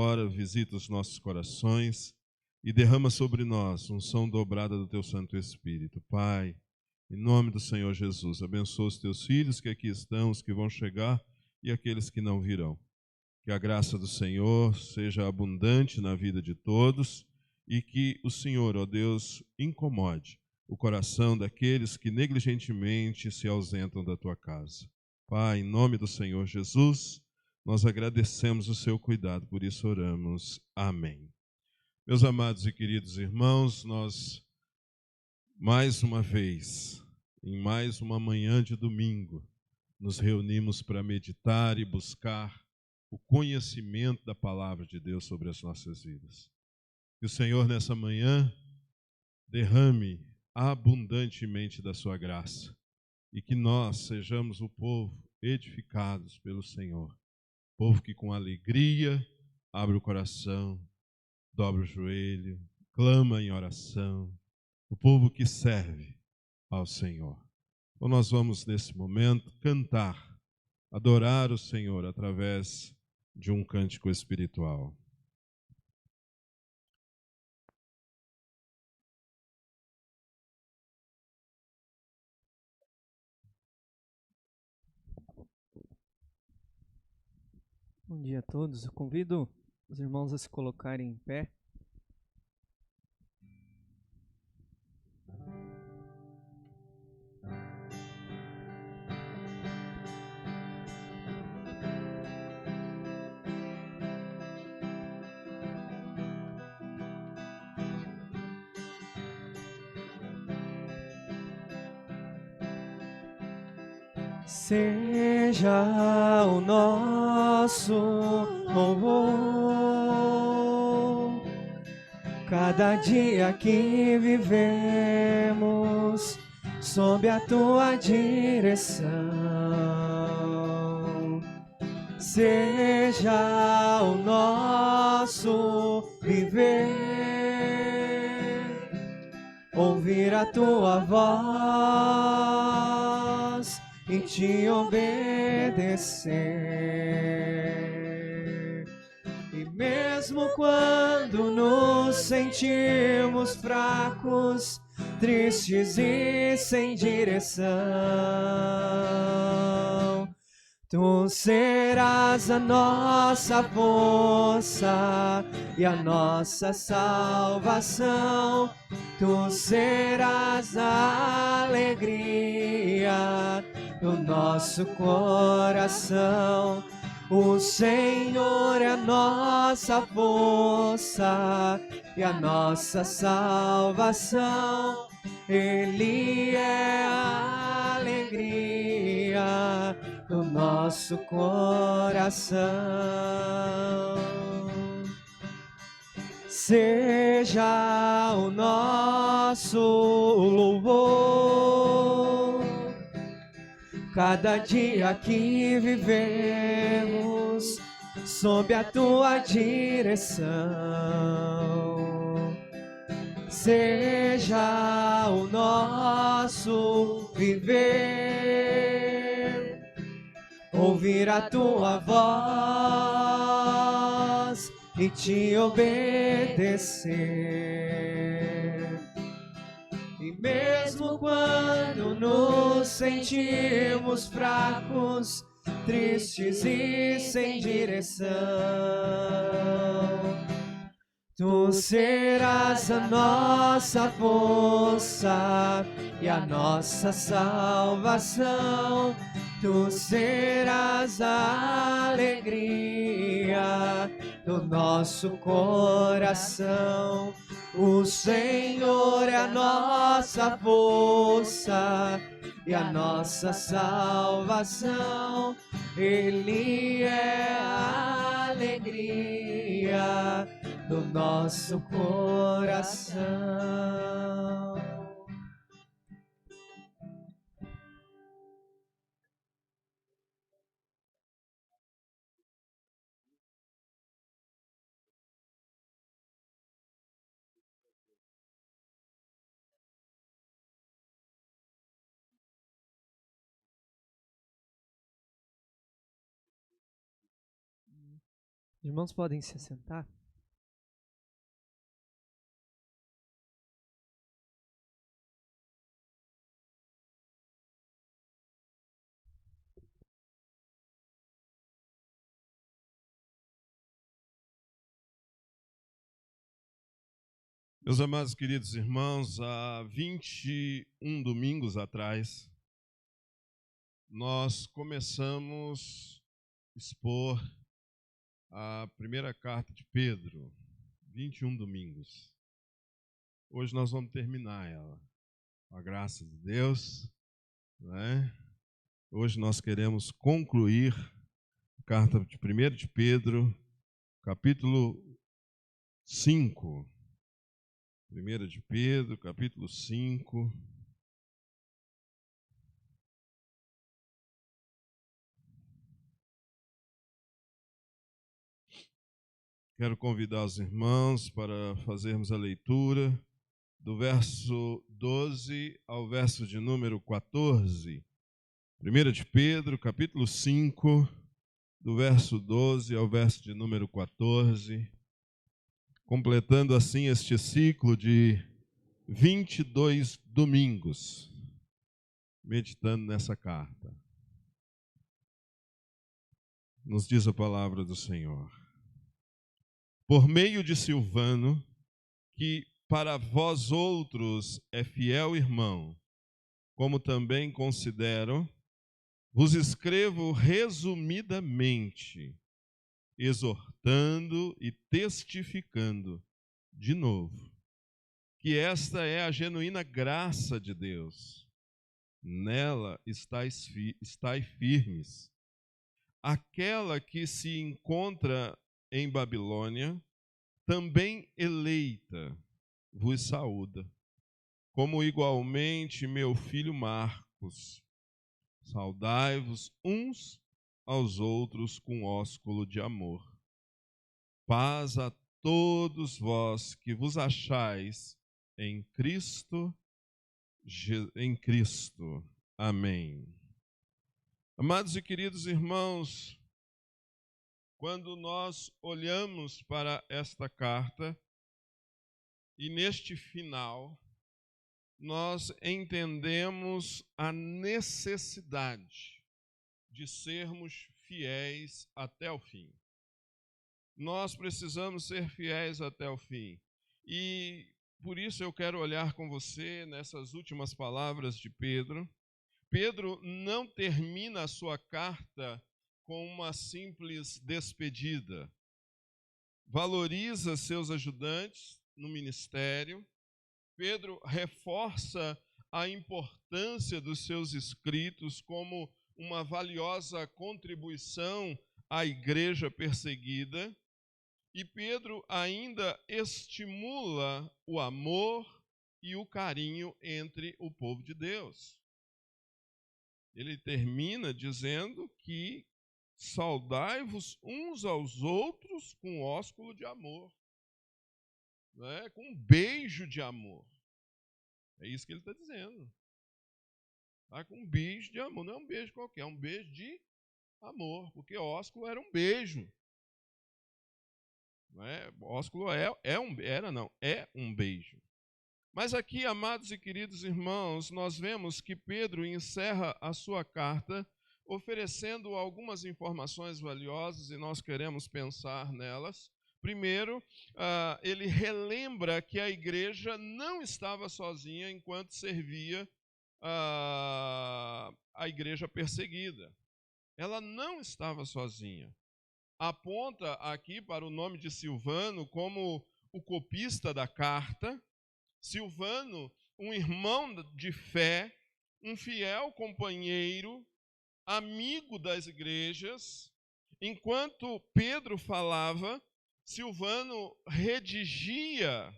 hora, visita os nossos corações e derrama sobre nós unção dobrada do Teu Santo Espírito. Pai, em nome do Senhor Jesus, abençoa os Teus filhos que aqui estão, os que vão chegar e aqueles que não virão. Que a graça do Senhor seja abundante na vida de todos e que o Senhor, ó Deus, incomode o coração daqueles que negligentemente se ausentam da Tua casa. Pai, em nome do Senhor Jesus, nós agradecemos o Seu cuidado, por isso oramos. Amém. Meus amados e queridos irmãos, nós, mais uma vez, em mais uma manhã de domingo, nos reunimos para meditar e buscar o conhecimento da palavra de Deus sobre as nossas vidas. Que o Senhor, nessa manhã, derrame abundantemente da sua graça e que nós sejamos o povo edificados pelo Senhor. Povo que com alegria abre o coração, dobra o joelho, clama em oração. O povo que serve ao Senhor. Então nós vamos, nesse momento, cantar, adorar o Senhor através de um cântico espiritual. Bom dia a todos. Eu convido os irmãos a se colocarem em pé. Seja o nosso louvor, cada dia que vivemos sob a Tua direção. Seja o nosso viver, ouvir a Tua voz e Te obedecer. E mesmo quando nos sentimos fracos, tristes e sem direção, Tu serás a nossa força e a nossa salvação. Tu serás a alegria do nosso coração. O Senhor é a nossa força e a nossa salvação. Ele é a alegria do nosso coração. Seja o nosso louvor, cada dia que vivemos sob a Tua direção. Seja o nosso viver, ouvir a Tua voz e Te obedecer. E mesmo quando nos sentimos fracos, tristes e sem direção, Tu serás a nossa força e a nossa salvação. Tu serás a alegria do nosso coração. O Senhor é a nossa força e a nossa salvação. Ele é a alegria do nosso coração. Os irmãos podem se assentar? Meus amados queridos irmãos, há 21 domingos atrás, nós começamos a expor a primeira carta de Pedro, 21 domingos. Hoje nós vamos terminar ela, com a graça de Deus, né? Hoje nós queremos concluir a carta de 1 de Pedro, capítulo 5. 1 de Pedro, capítulo 5. Quero convidar os irmãos para fazermos a leitura do verso 12 ao verso de número 14. 1 de Pedro, capítulo 5, do verso 12 ao verso de número 14, completando assim este ciclo de 22 domingos, meditando nessa carta. Nos diz a palavra do Senhor. Por meio de Silvano, que para vós outros é fiel irmão, como também considero, vos escrevo resumidamente, exortando e testificando, de novo, que esta é a genuína graça de Deus. Nela estáis firmes. Aquela que se encontra em Babilônia, também eleita, vos saúda, como igualmente meu filho Marcos. Saudai-vos uns aos outros com ósculo de amor. Paz a todos vós que vos achais em Cristo. Amém. Amados e queridos irmãos, quando nós olhamos para esta carta e neste final, nós entendemos a necessidade de sermos fiéis até o fim. Nós precisamos ser fiéis até o fim. E por isso eu quero olhar com você nessas últimas palavras de Pedro. Pedro não termina a sua carta com uma simples despedida. Valoriza seus ajudantes no ministério. Pedro reforça a importância dos seus escritos como uma valiosa contribuição à igreja perseguida. E Pedro ainda estimula o amor e o carinho entre o povo de Deus. Ele termina dizendo que saudai-vos uns aos outros com ósculo de amor, né? Com um beijo de amor. É isso que ele está dizendo. Tá? Com um beijo de amor. Não é um beijo qualquer, é um beijo de amor, porque ósculo era um beijo. Não é? Ósculo é um beijo. Mas aqui, amados e queridos irmãos, nós vemos que Pedro encerra a sua carta oferecendo algumas informações valiosas e nós queremos pensar nelas. Primeiro, ele relembra que a igreja não estava sozinha enquanto servia a igreja perseguida. Ela não estava sozinha. Aponta aqui para o nome de Silvano como o copista da carta. Silvano, um irmão de fé, um fiel companheiro, amigo das igrejas. Enquanto Pedro falava, Silvano redigia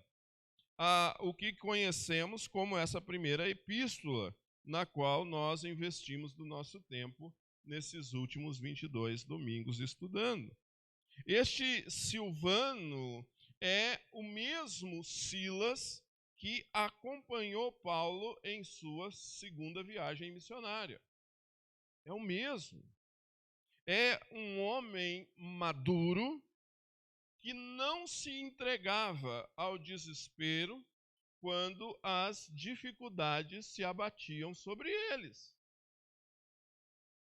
o que conhecemos como essa primeira epístola, na qual nós investimos do nosso tempo nesses últimos 22 domingos estudando. Este Silvano é o mesmo Silas que acompanhou Paulo em sua segunda viagem missionária. É o mesmo. É um homem maduro, que não se entregava ao desespero quando as dificuldades se abatiam sobre eles.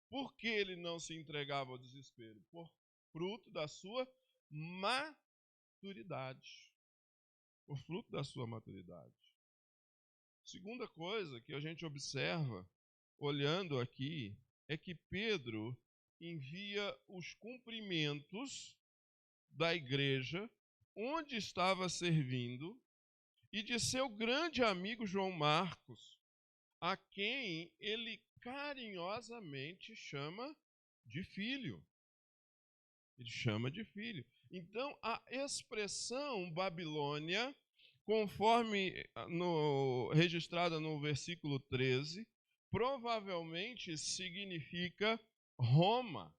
Por que ele não se entregava ao desespero? Por fruto da sua maturidade. Por fruto da sua maturidade. Segunda coisa que a gente observa, olhando aqui, é que Pedro envia os cumprimentos da igreja onde estava servindo e de seu grande amigo João Marcos, a quem ele carinhosamente chama de filho. Ele chama de filho. Então, a expressão Babilônia, conforme registrada no versículo 13, provavelmente significa Roma,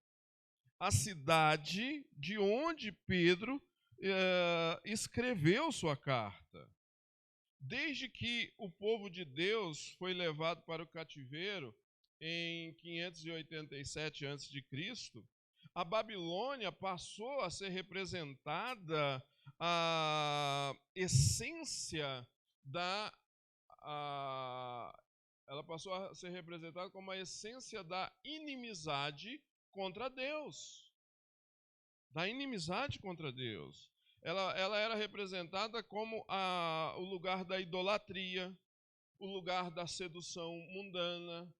a cidade de onde Pedro escreveu sua carta. Desde que o povo de Deus foi levado para o cativeiro em 587 a.C., a Babilônia passou a ser representada a essência ela passou a ser representada como a essência da inimizade contra Deus. Da inimizade contra Deus. Ela era representada como o lugar da idolatria, o lugar da sedução mundana.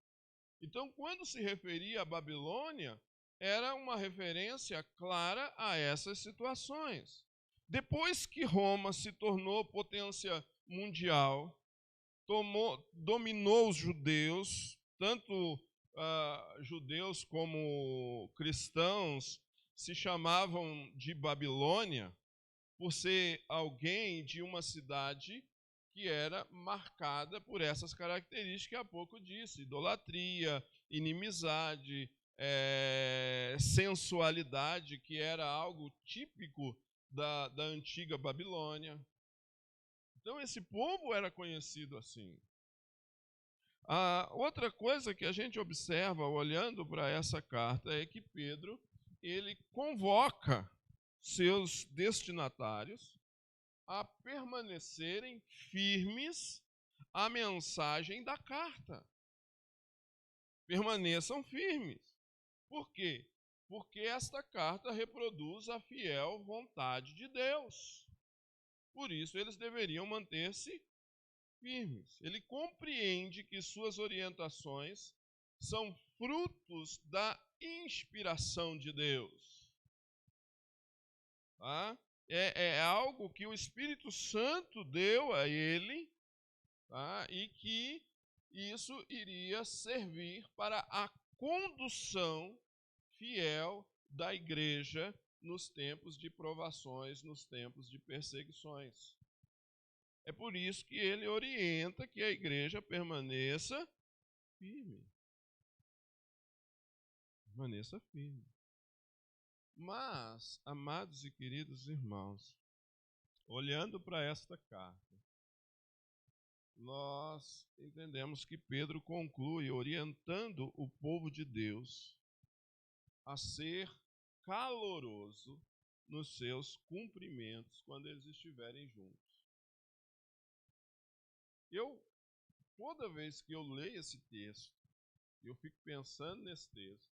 Então, quando se referia à Babilônia, era uma referência clara a essas situações. Depois que Roma se tornou potência mundial, dominou os judeus, tanto judeus como cristãos se chamavam de Babilônia, por ser alguém de uma cidade que era marcada por essas características que há pouco disse: idolatria, inimizade, sensualidade, que era algo típico da antiga Babilônia. Então esse povo era conhecido assim. Outra coisa que a gente observa olhando para essa carta é que Pedro, ele convoca seus destinatários a permanecerem firmes à mensagem da carta. Permaneçam firmes. Por quê? Porque esta carta reproduz a fiel vontade de Deus. Por isso, eles deveriam manter-se firmes. Ele compreende que suas orientações são frutos da inspiração de Deus. Tá? É algo que o Espírito Santo deu a ele, tá? E que isso iria servir para a condução fiel da igreja nos tempos de provações, nos tempos de perseguições. É por isso que ele orienta que a igreja permaneça firme. Permaneça firme. Mas, amados e queridos irmãos, olhando para esta carta, nós entendemos que Pedro conclui orientando o povo de Deus a ser caloroso nos seus cumprimentos quando eles estiverem juntos. Toda vez que eu leio esse texto, eu fico pensando nesse texto,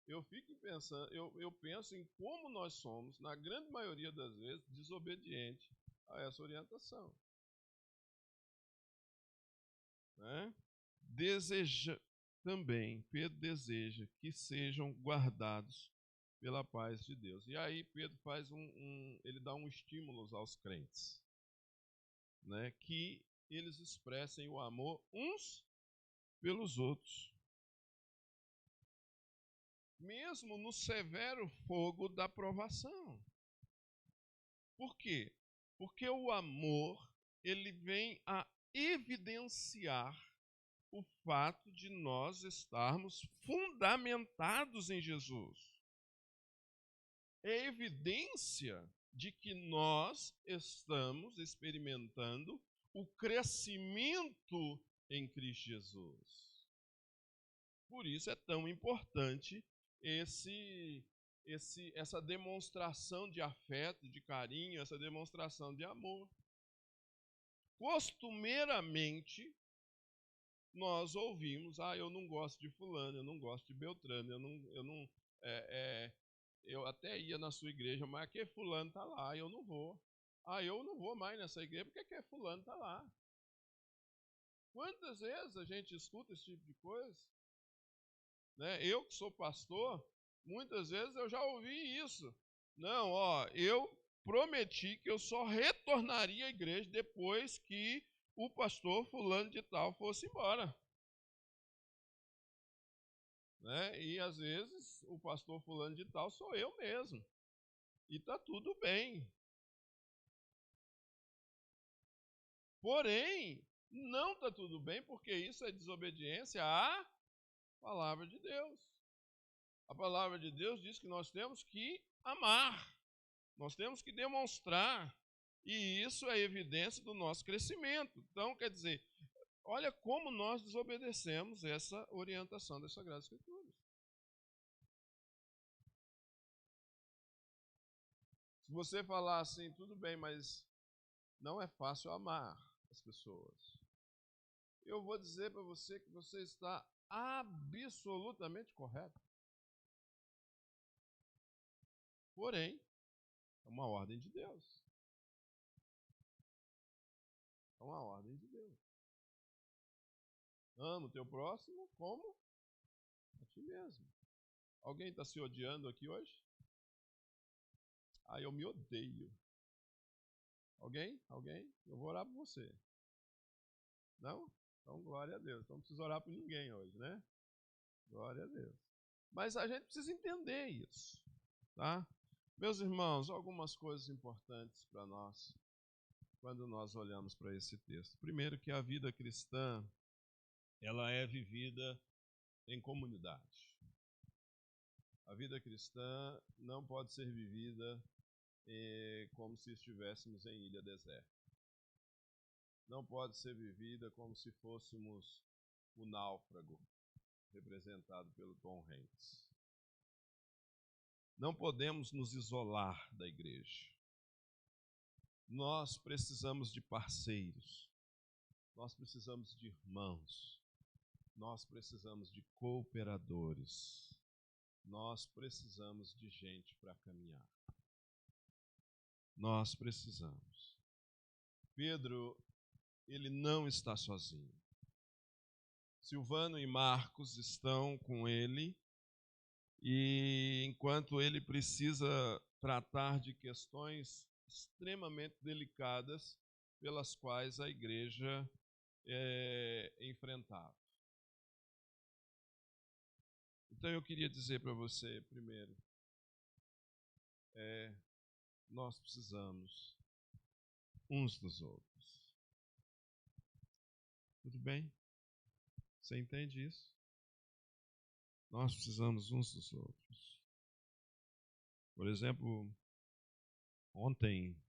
eu penso em como nós somos, na grande maioria das vezes, desobedientes a essa orientação. Né? Pedro deseja que sejam guardados pela paz de Deus. E aí Pedro faz ele dá um estímulo aos crentes, né? Que eles expressem o amor uns pelos outros. Mesmo no severo fogo da provação. Por quê? Porque o amor, ele vem a evidenciar o fato de nós estarmos fundamentados em Jesus. É evidência de que nós estamos experimentando o crescimento em Cristo Jesus. Por isso é tão importante essa demonstração de afeto, de carinho, essa demonstração de amor. Costumeiramente, nós ouvimos, eu não gosto de fulano, eu não gosto de Beltrano, eu até ia na sua igreja, mas que fulano está lá, eu não vou. Eu não vou mais nessa igreja porque que fulano está lá. Quantas vezes a gente escuta esse tipo de coisa? Né? Eu que sou pastor, muitas vezes eu já ouvi isso. Não, eu prometi que eu só retornaria à igreja depois que o pastor fulano de tal fosse embora. Né? E às vezes o pastor fulano de tal sou eu mesmo. E está tudo bem. Porém, não está tudo bem porque isso é desobediência à palavra de Deus. A palavra de Deus diz que nós temos que amar, nós temos que demonstrar, e isso é evidência do nosso crescimento. Então, quer dizer, olha como nós desobedecemos essa orientação das Sagradas Escrituras. Se você falar assim, tudo bem, mas não é fácil amar as pessoas. Eu vou dizer para você que você está absolutamente correto. Porém, é uma ordem de Deus. É uma ordem de Deus. Ama o teu próximo como a ti mesmo. Alguém está se odiando aqui hoje? Eu me odeio. Alguém? Eu vou orar por você. Não? Então, glória a Deus. Então, não precisa orar por ninguém hoje, né? Glória a Deus. Mas a gente precisa entender isso, tá? Meus irmãos, algumas coisas importantes para nós quando nós olhamos para esse texto. Primeiro, que a vida cristã, ela é vivida em comunidade. A vida cristã não pode ser vivida como se estivéssemos em ilha deserta. Não pode ser vivida como se fôssemos o náufrago, representado pelo Tom Hanks. Não podemos nos isolar da igreja. Nós precisamos de parceiros. Nós precisamos de irmãos. Nós precisamos de cooperadores. Nós precisamos de gente para caminhar. Nós precisamos. Pedro, ele não está sozinho. Silvano e Marcos estão com ele e enquanto ele precisa tratar de questões extremamente delicadas pelas quais a igreja enfrentava. Então eu queria dizer para você, primeiro, nós precisamos uns dos outros. Tudo bem? Você entende isso? Nós precisamos uns dos outros. Por exemplo, ontem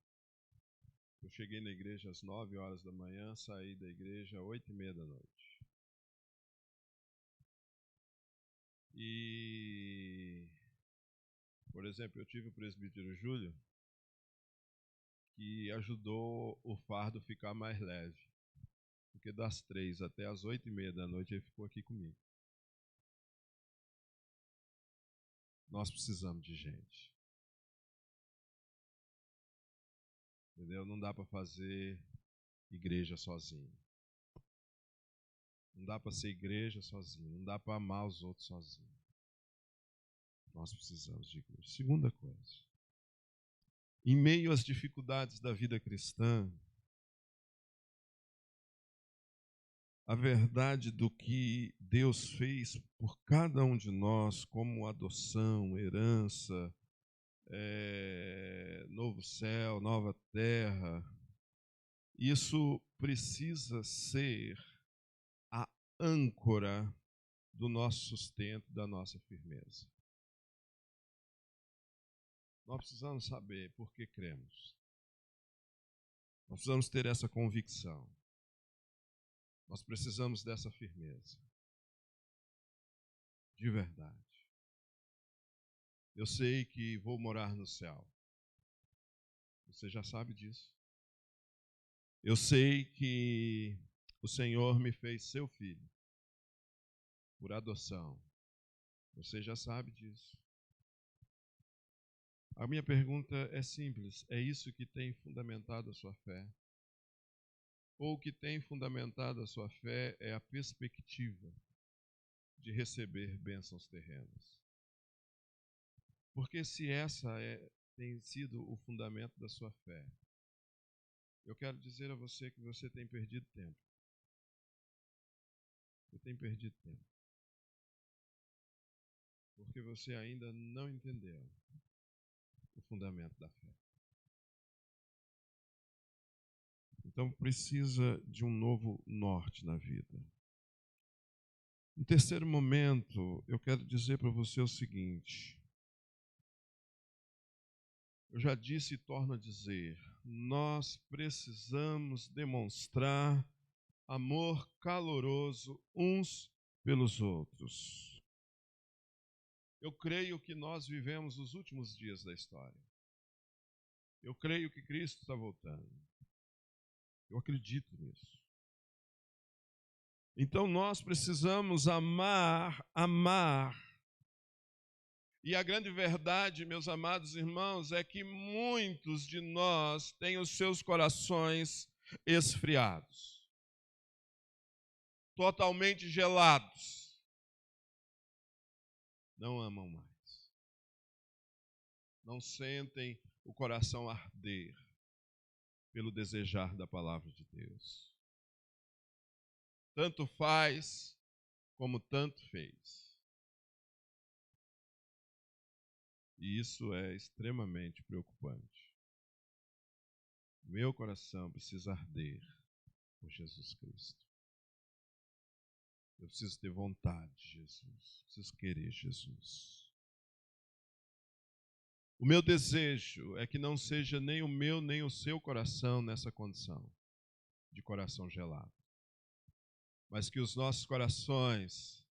eu cheguei na igreja às 9 horas da manhã, saí da igreja às 8h30 da noite. E, por exemplo, eu tive o presbítero Júlio, que ajudou o fardo ficar mais leve. Porque das 3 até as 8h30 da noite ele ficou aqui comigo. Nós precisamos de gente. Entendeu? Não dá para fazer igreja sozinho. Não dá para ser igreja sozinho. Não dá para amar os outros sozinho. Nós precisamos de igreja. Segunda coisa. Em meio às dificuldades da vida cristã, a verdade do que Deus fez por cada um de nós, como adoção, herança, novo céu, nova terra, isso precisa ser a âncora do nosso sustento, da nossa firmeza. Nós precisamos saber por que cremos. Nós precisamos ter essa convicção. Nós precisamos dessa firmeza. De verdade. Eu sei que vou morar no céu. Você já sabe disso. Eu sei que o Senhor me fez seu filho, por adoção. Você já sabe disso. A minha pergunta é simples: é isso que tem fundamentado a sua fé? Ou o que tem fundamentado a sua fé é a perspectiva de receber bênçãos terrenas? Porque se tem sido o fundamento da sua fé, eu quero dizer a você que você tem perdido tempo. Você tem perdido tempo. Porque você ainda não entendeu o fundamento da fé. Então precisa de um novo norte na vida. No terceiro momento, eu quero dizer para você o seguinte. Eu já disse e torno a dizer, nós precisamos demonstrar amor caloroso uns pelos outros. Eu creio que nós vivemos os últimos dias da história. Eu creio que Cristo está voltando. Eu acredito nisso. Então nós precisamos amar. E a grande verdade, meus amados irmãos, é que muitos de nós têm os seus corações esfriados, totalmente gelados. Não amam mais. Não sentem o coração arder pelo desejar da palavra de Deus. Tanto faz como tanto fez. E isso é extremamente preocupante. Meu coração precisa arder por Jesus Cristo. Eu preciso ter vontade de Jesus. Preciso querer Jesus. O meu desejo é que não seja nem o meu nem o seu coração nessa condição de coração gelado. Mas que os nossos corações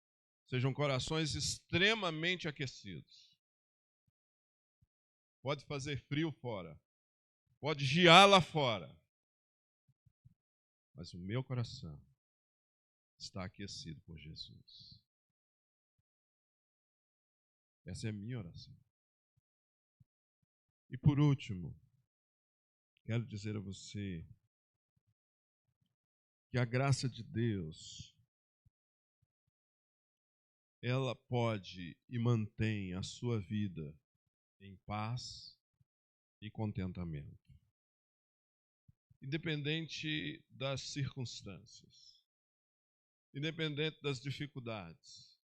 sejam corações extremamente aquecidos. Pode fazer frio fora. Pode gear lá fora. Mas o meu coração está aquecido por Jesus. Essa é a minha oração. E por último, quero dizer a você que a graça de Deus, ela pode e mantém a sua vida em paz e contentamento. Independente das circunstâncias, independente das dificuldades,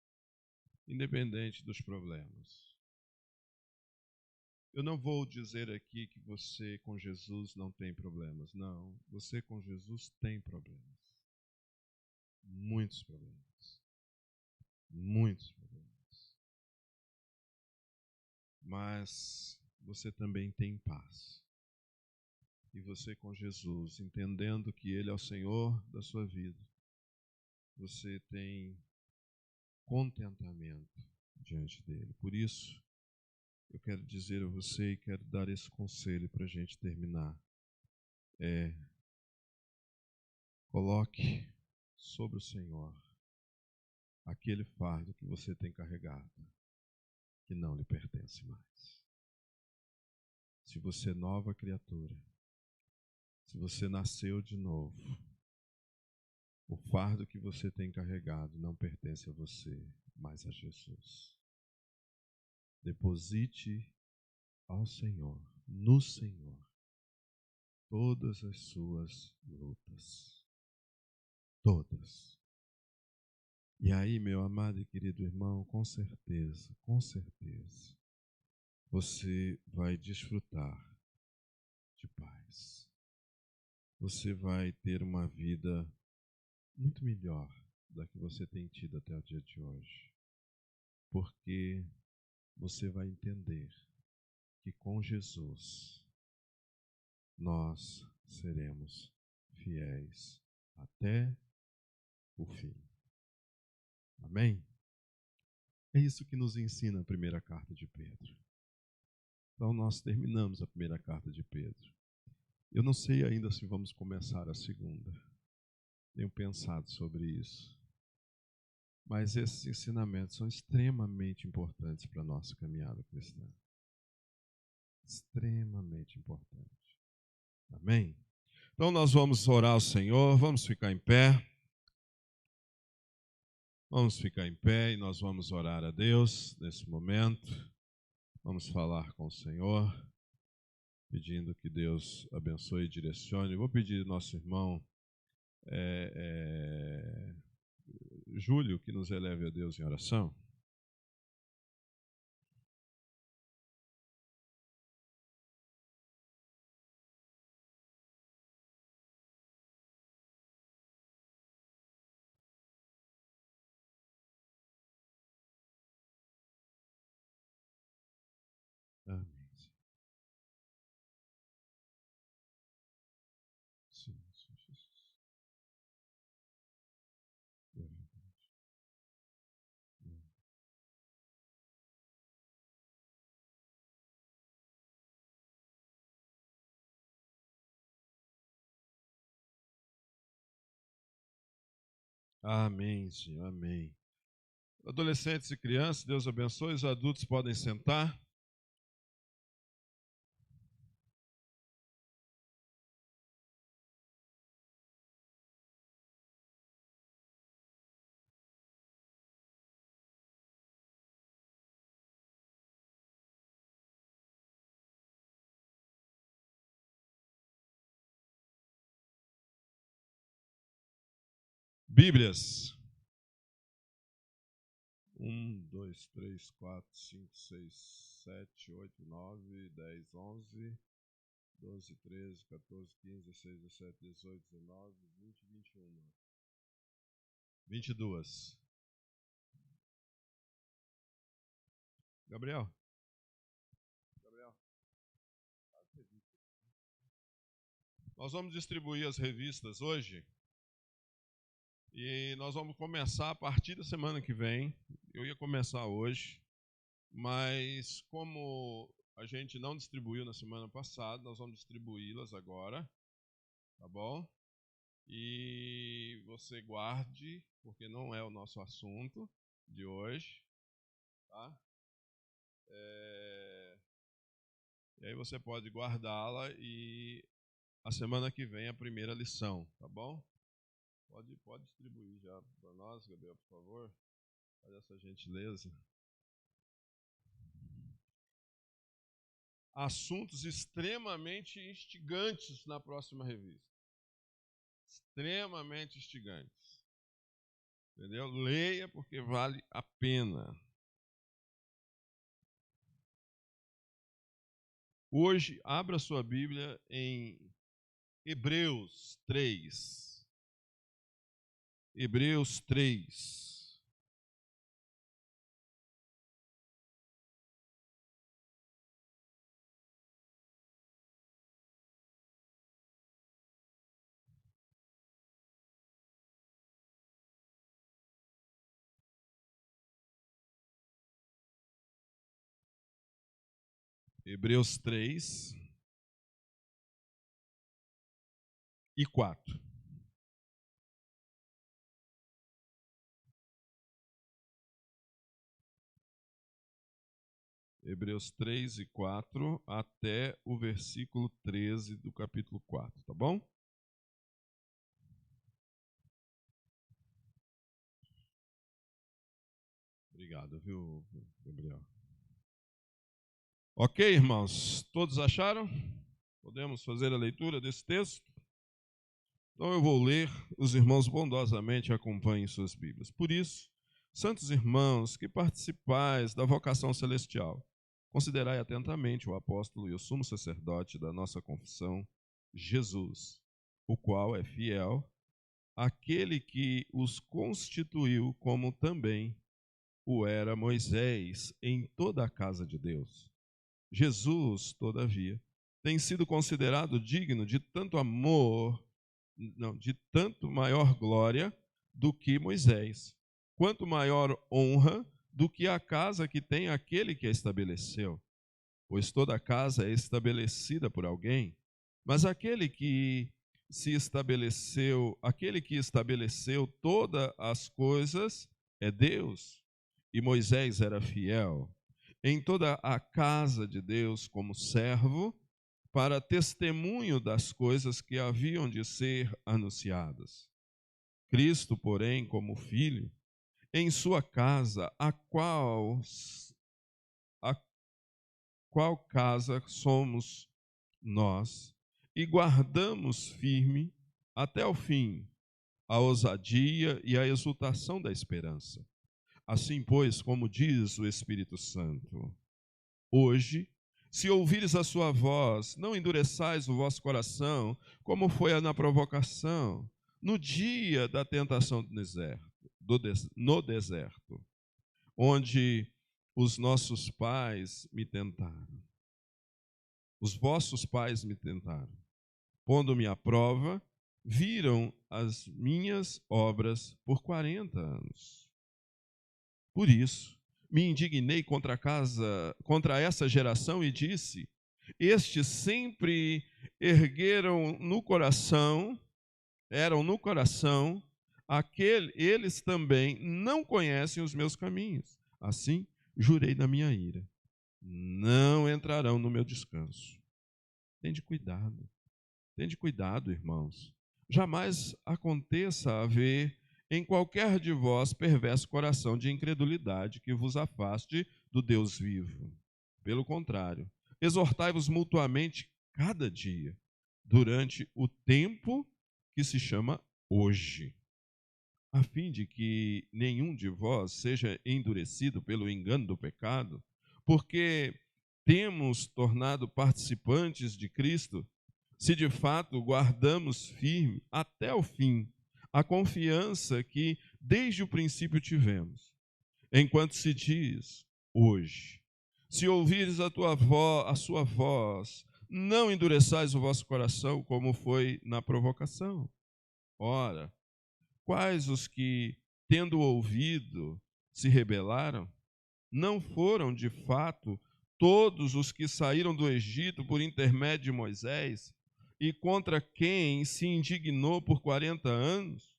independente dos problemas. Eu não vou dizer aqui que você com Jesus não tem problemas. Não, você com Jesus tem problemas. Muitos problemas. Muitos problemas. Mas você também tem paz. E você com Jesus, entendendo que Ele é o Senhor da sua vida, você tem contentamento diante dEle. Por isso, eu quero dizer a você e quero dar esse conselho para a gente terminar. Coloque sobre o Senhor aquele fardo que você tem carregado, que não lhe pertence mais. Se você é nova criatura, se você nasceu de novo, o fardo que você tem carregado não pertence a você, mas a Jesus. Deposite ao Senhor, no Senhor, todas as suas lutas. Todas. E aí, meu amado e querido irmão, com certeza, você vai desfrutar de paz. Você vai ter uma vida muito melhor da que você tem tido até o dia de hoje. Porque você vai entender que com Jesus nós seremos fiéis até o fim. Amém? É isso que nos ensina a primeira carta de Pedro. Então, nós terminamos a primeira carta de Pedro. Eu não sei ainda se vamos começar a segunda. Tenho pensado sobre isso. Mas esses ensinamentos são extremamente importantes para a nossa caminhada cristã. Extremamente importante. Amém? Então, nós vamos orar ao Senhor, vamos ficar em pé. Vamos ficar em pé e nós vamos orar a Deus nesse momento. Vamos falar com o Senhor, pedindo que Deus abençoe e direcione. Vou pedir ao nosso irmão Júlio que nos eleve a Deus em oração. Amém. Sim, Senhor Jesus. Amém, Senhor, amém. Adolescentes e crianças, Deus abençoe. Os adultos podem sentar. Bíblias. 1, 2, 3, 4, 5, 6, 7, 8, 9, 10, 11, 12, 13, 14, 15, 16, 17, 18, 19, 20, 21. 22. Gabriel. Nós vamos distribuir as revistas hoje. E nós vamos começar a partir da semana que vem. Eu ia começar hoje, mas como a gente não distribuiu na semana passada, nós vamos distribuí-las agora, tá bom? E você guarde, porque não é o nosso assunto de hoje, tá? E aí você pode guardá-la e a semana que vem a primeira lição, tá bom? Pode distribuir já para nós, Gabriel, por favor. Faz essa gentileza. Assuntos extremamente instigantes na próxima revista. Extremamente instigantes. Entendeu? Leia porque vale a pena. Hoje, abra sua Bíblia em Hebreus 3. Hebreus 3. Hebreus 3 e 4. Hebreus 3 e 4 até o versículo 13 do capítulo 4, tá bom? Obrigado, viu, Gabriel? Ok, irmãos? Todos acharam? Podemos fazer a leitura desse texto? Então eu vou ler, os irmãos bondosamente acompanhem suas Bíblias. Por isso, santos irmãos, que participais da vocação celestial, considerai atentamente o apóstolo e o sumo sacerdote da nossa confissão, Jesus, o qual é fiel, aquele que os constituiu, como também o era Moisés em toda a casa de Deus. Jesus, todavia, tem sido considerado digno de tanto amor, de tanto maior glória do que Moisés, quanto maior honra do que a casa que tem aquele que a estabeleceu. pois toda casa é estabelecida por alguém, mas aquele que estabeleceu todas as coisas é Deus. E Moisés era fiel em toda a casa de Deus como servo, para testemunho das coisas que haviam de ser anunciadas. Cristo, porém, como filho, em sua casa, a qual casa somos nós, e guardamos firme até o fim a ousadia e a exultação da esperança. Assim, pois, como diz o Espírito Santo, hoje, se ouvires a sua voz, não endureçais o vosso coração, como foi na provocação, no dia da tentação no deserto, onde os nossos pais me tentaram. Os vossos pais me tentaram. Pondo-me à prova, viram as minhas obras por 40 anos. Por isso, me indignei contra essa geração e disse: estes sempre eram no coração, eles também não conhecem os meus caminhos. Assim, jurei na minha ira: não entrarão no meu descanso. Tende cuidado, irmãos. Jamais aconteça haver em qualquer de vós perverso coração de incredulidade que vos afaste do Deus vivo. Pelo contrário, exortai-vos mutuamente cada dia, durante o tempo que se chama hoje, a fim de que nenhum de vós seja endurecido pelo engano do pecado, porque temos tornado participantes de Cristo, se de fato guardamos firme até o fim a confiança que desde o princípio tivemos. Enquanto se diz hoje: se ouvires a sua voz, não endureçais o vosso coração, como foi na provocação. Ora, quais os que, tendo ouvido, se rebelaram? Não foram, de fato, todos os que saíram do Egito por intermédio de Moisés, e contra quem se indignou por 40 anos?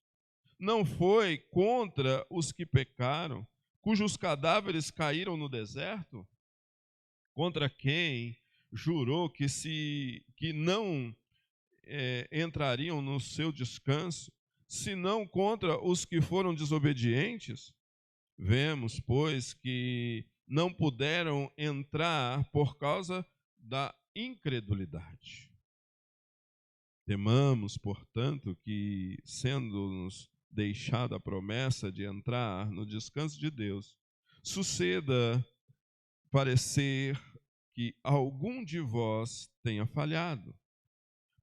Não foi contra os que pecaram, cujos cadáveres caíram no deserto? Contra quem jurou que não entrariam no seu descanso, senão contra os que foram desobedientes? Vemos, pois, que não puderam entrar por causa da incredulidade. Temamos, portanto, que, sendo-nos deixada a promessa de entrar no descanso de Deus, suceda parecer que algum de vós tenha falhado,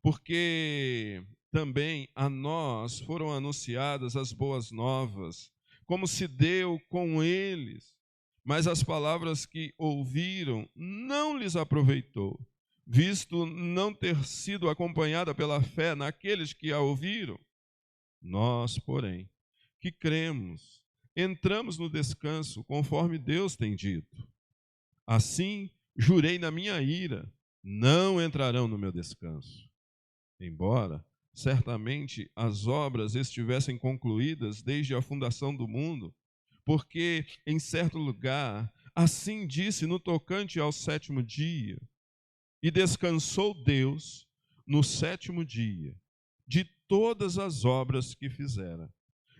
porque também a nós foram anunciadas as boas novas, como se deu com eles, mas as palavras que ouviram não lhes aproveitou, visto não ter sido acompanhada pela fé naqueles que a ouviram. Nós, porém, que cremos, entramos no descanso, conforme Deus tem dito. Assim, jurei na minha ira: não entrarão no meu descanso. Embora certamente as obras estivessem concluídas desde a fundação do mundo, porque em certo lugar assim disse no tocante ao sétimo dia: e descansou Deus no sétimo dia de todas as obras que fizera.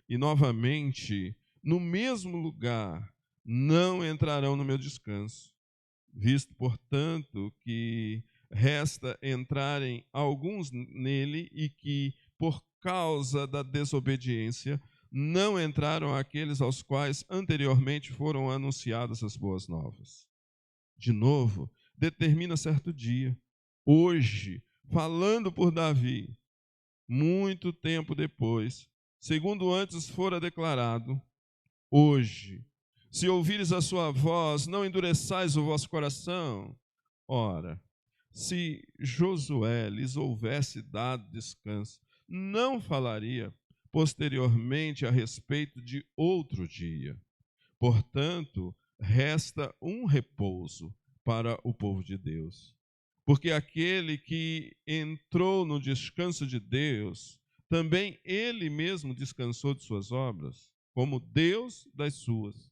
E novamente, no mesmo lugar, não entrarão no meu descanso. Visto, portanto, que resta entrarem alguns nele e que, por causa da desobediência, não entraram aqueles aos quais anteriormente foram anunciadas as boas novas. De novo, determina certo dia, hoje, falando por Davi, muito tempo depois, segundo antes fora declarado, hoje, se ouvires a sua voz, não endureçais o vosso coração. Ora, se Josué lhes houvesse dado descanso, não falaria posteriormente a respeito de outro dia. Portanto, resta um repouso para o povo de Deus. Porque aquele que entrou no descanso de Deus, também ele mesmo descansou de suas obras, como Deus das suas.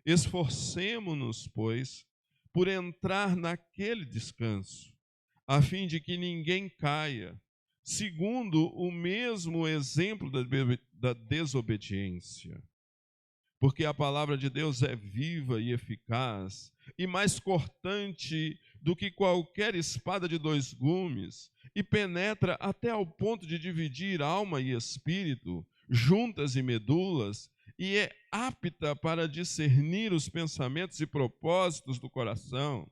Esforcemo-nos, pois, por entrar naquele descanso, a fim de que ninguém caia, segundo o mesmo exemplo da desobediência. Porque a palavra de Deus é viva e eficaz, e mais cortante do que qualquer espada de dois gumes, e penetra até ao ponto de dividir alma e espírito, juntas e medulas, e é apta para discernir os pensamentos e propósitos do coração.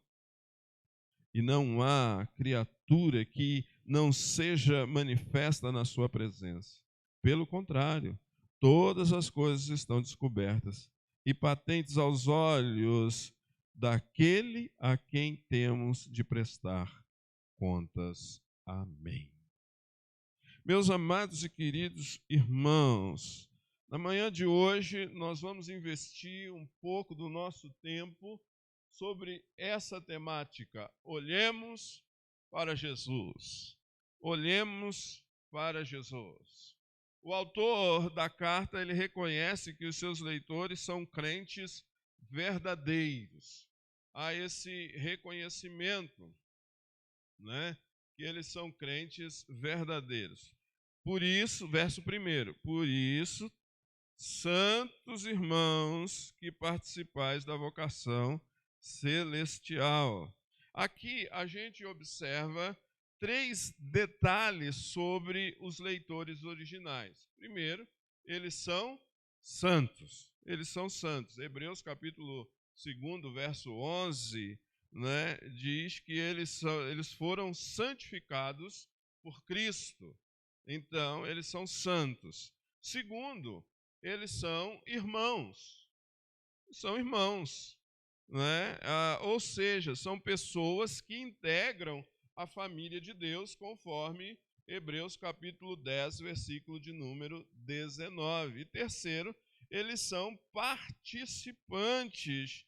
E não há criatura que não seja manifesta na sua presença. Pelo contrário, todas as coisas estão descobertas e patentes aos olhos daquele a quem temos de prestar contas. Amém. Meus amados e queridos irmãos, na manhã de hoje nós vamos investir um pouco do nosso tempo sobre essa temática. Olhemos para Jesus. Olhemos para Jesus. O autor da carta, ele reconhece que os seus leitores são crentes verdadeiros. Há esse reconhecimento, né, que eles são crentes verdadeiros. Por isso, verso 1, por isso, santos irmãos que participais da vocação celestial. Aqui a gente observa 3 detalhes sobre os leitores originais. Primeiro, eles são santos. Eles são santos. Hebreus capítulo 2, verso 11, né, diz que eles foram santificados por Cristo. Então, eles são santos. Segundo, eles são irmãos. São irmãos, né? Ou seja, são pessoas que integram a família de Deus, conforme Hebreus capítulo 10, versículo de número 19. E terceiro, eles são participantes.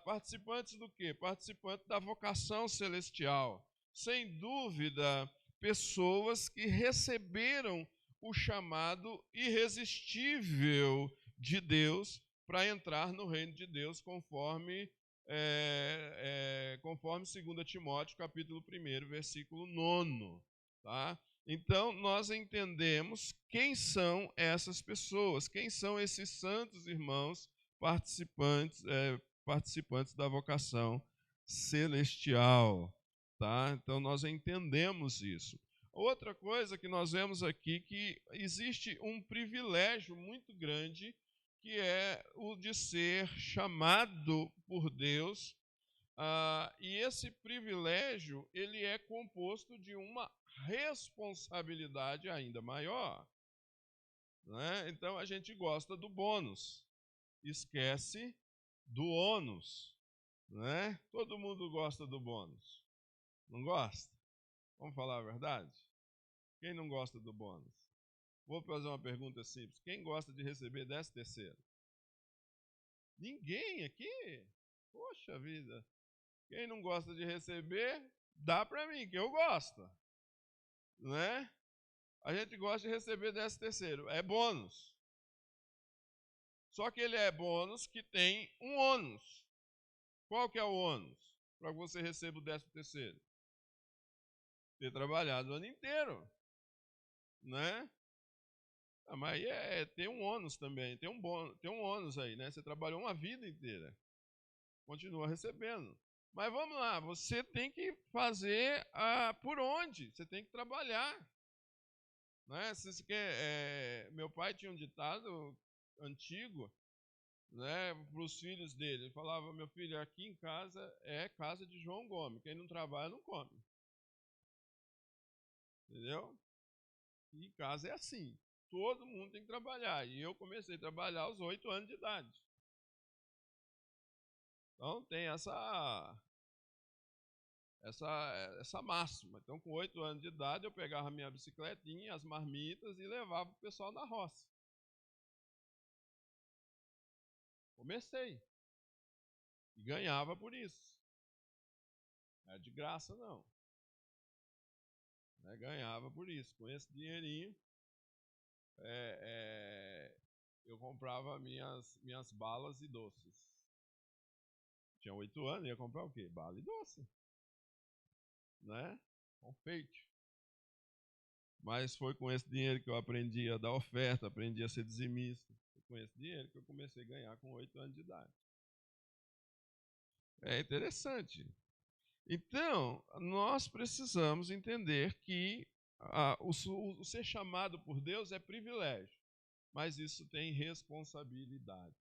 Participantes do quê? Participantes da vocação celestial. Sem dúvida, pessoas que receberam o chamado irresistível de Deus para entrar no reino de Deus, conforme 2 Timóteo, capítulo 1, versículo 9. Tá? Então, nós entendemos quem são essas pessoas, quem são esses santos irmãos participantes da vocação celestial. Tá? Então, nós entendemos isso. Outra coisa que nós vemos aqui, que existe um privilégio muito grande, que é o de ser chamado por Deus, e esse privilégio ele é composto de uma responsabilidade ainda maior. Né? Então a gente gosta do bônus, esquece do ônus. Né? Todo mundo gosta do bônus. Não gosta? Vamos falar a verdade? Quem não gosta do bônus? Vou fazer uma pergunta simples. Quem gosta de receber 13º? Ninguém aqui? Poxa vida. Quem não gosta de receber, dá para mim, que eu gosto. Né? A gente gosta de receber 13º. É bônus. Só que ele é bônus que tem um ônus. Qual que é o ônus para que você receba o 13º? Ter trabalhado o ano inteiro. Né? Mas tem um ônus também, tem um ônus aí, né? Você trabalhou uma vida inteira, continua recebendo. Mas vamos lá, você tem que fazer por onde? Você tem que trabalhar. Né? Se você quer, meu pai tinha um ditado antigo, né, para os filhos dele. Ele falava: meu filho, aqui em casa é casa de João Gomes, quem não trabalha não come. Entendeu? E em casa é assim. Todo mundo tem que trabalhar. E eu comecei a trabalhar aos 8 anos de idade. Então tem essa máxima. Então, com 8 anos de idade, eu pegava minha bicicletinha, as marmitas e levava o pessoal na roça. Comecei. E ganhava por isso. Não é de graça, não. Ganhava por isso. Com esse dinheirinho, eu comprava minhas balas e doces. Tinha 8 anos, ia comprar o quê? Bala e doce. Né? Confeite. Mas foi com esse dinheiro que eu aprendi a dar oferta, aprendi a ser dizimista. Foi com esse dinheiro que eu comecei a ganhar com 8 anos de idade. É interessante. Então, nós precisamos entender que o ser chamado por Deus é privilégio, mas isso tem responsabilidades.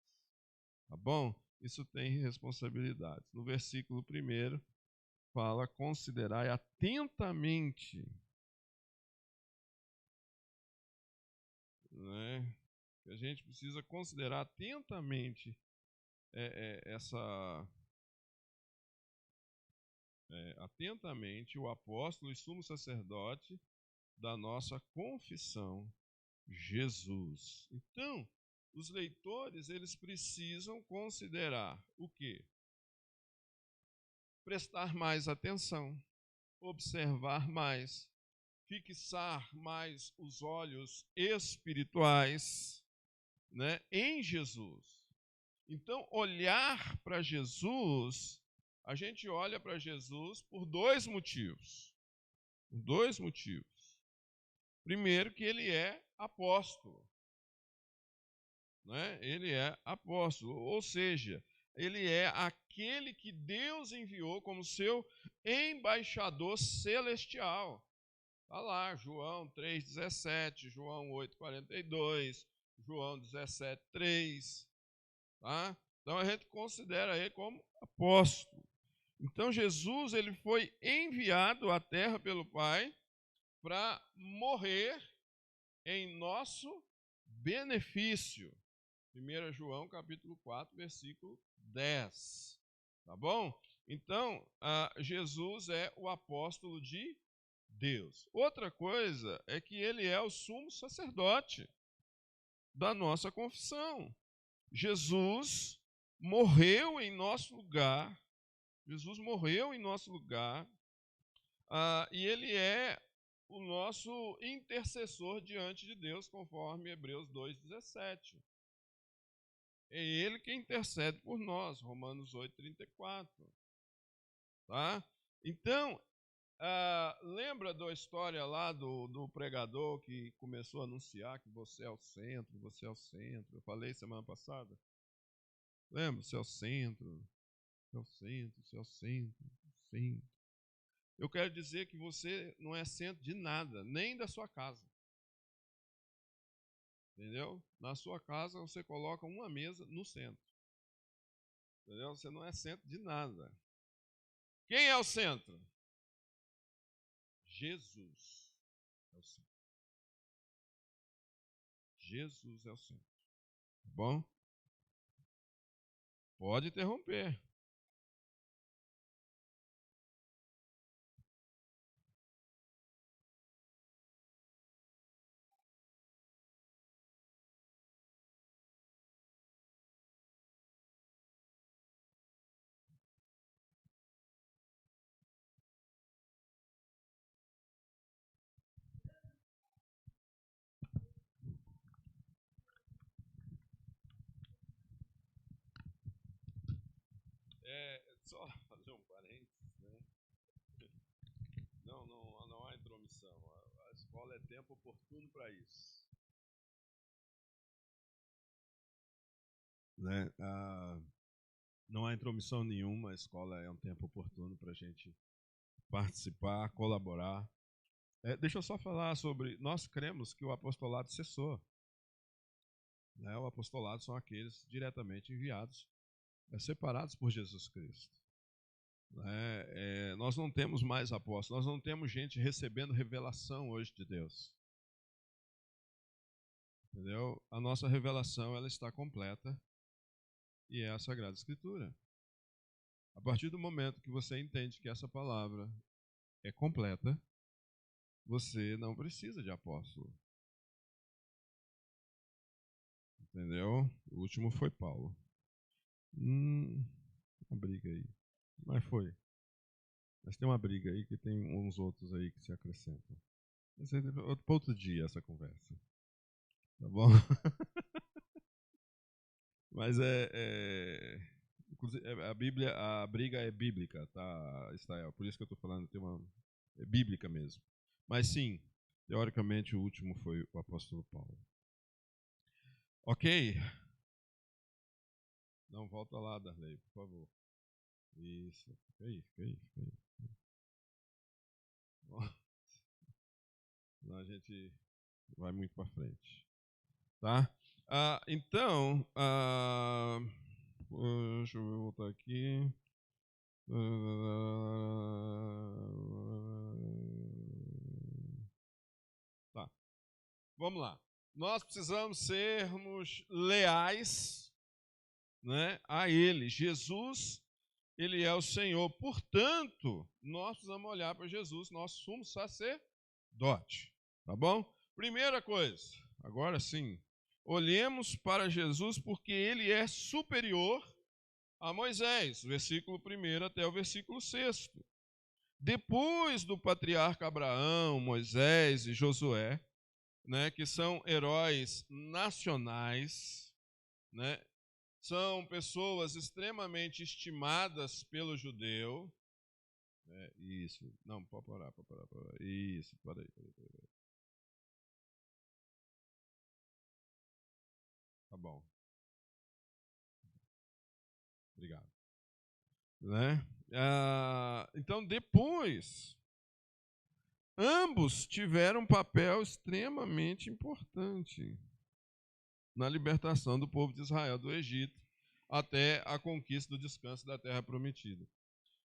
Tá bom? Isso tem responsabilidades. No versículo 1 fala: considerai atentamente, né? A gente precisa considerar atentamente atentamente o apóstolo e sumo sacerdote da nossa confissão, Jesus. Então, os leitores, eles precisam considerar o quê? Prestar mais atenção, observar mais, fixar mais os olhos espirituais, né, em Jesus. Então, olhar para Jesus, a gente olha para Jesus por dois motivos. Por dois motivos. Primeiro, que ele é apóstolo. Né? Ele é apóstolo, ou seja, ele é aquele que Deus enviou como seu embaixador celestial. Está lá, João 3,17, João 8,42, João 17,3. Tá? Então a gente considera ele como apóstolo. Então Jesus ele foi enviado à terra pelo Pai para morrer em nosso benefício. 1 João capítulo 4, versículo 10. Tá bom? Então, Jesus é o apóstolo de Deus. Outra coisa é que ele é o sumo sacerdote da nossa confissão. Jesus morreu em nosso lugar. Jesus morreu em nosso lugar. E ele é o nosso intercessor diante de Deus, conforme Hebreus 2,17. É ele que intercede por nós, Romanos 8,34. Tá? Então, lembra da história lá do pregador que começou a anunciar que você é o centro, você é o centro. Eu falei semana passada. Lembra? Você é o centro, você é o centro, você é o centro, centro. Eu quero dizer que você não é centro de nada, nem da sua casa. Entendeu? Na sua casa você coloca uma mesa no centro. Entendeu? Você não é centro de nada. Quem é o centro? Jesus é o centro. Jesus é o centro. Tá bom? Pode interromper. Só fazer um parênteses, né? Não há intromissão. A escola é tempo oportuno para isso. Né? Não há intromissão nenhuma, a escola é um tempo oportuno para a gente participar, colaborar. Deixa eu só falar sobre. Nós cremos que o apostolado cessou. Né? O apostolado são aqueles diretamente enviados, separados por Jesus Cristo. Né? Nós não temos mais apóstolos, nós não temos gente recebendo revelação hoje de Deus. Entendeu? A nossa revelação ela está completa e é a Sagrada Escritura. A partir do momento que você entende que essa palavra é completa, você não precisa de apóstolo. Entendeu? O último foi Paulo. Uma briga aí. Mas foi. Mas tem uma briga aí que tem uns outros aí que se acrescentam. Mas é para outro dia essa conversa. Tá bom? Mas inclusive, a briga é bíblica, tá, Estael? Por isso que eu estou falando, é bíblica mesmo. Mas sim, teoricamente o último foi o apóstolo Paulo. Ok? Não, volta lá, Darley, por favor. Isso, fica aí. Bom, senão a gente vai muito para frente. Tá? Então, deixa eu voltar aqui. Tá. Vamos lá. Nós precisamos sermos leais, né, a Ele. Jesus, Ele é o Senhor. Portanto, nós precisamos olhar para Jesus, nosso sumo sacerdote. Tá bom? Primeira coisa, agora sim, olhemos para Jesus porque Ele é superior a Moisés, versículo 1 até o versículo 6. Depois do patriarca Abraão, Moisés e Josué, né, que são heróis nacionais, né, são pessoas extremamente estimadas pelo judeu. Isso, não, pode parar. Isso, para aí. Tá bom. Obrigado. Né? Então, depois, ambos tiveram um papel extremamente importante na libertação do povo de Israel do Egito até a conquista do descanso da terra prometida.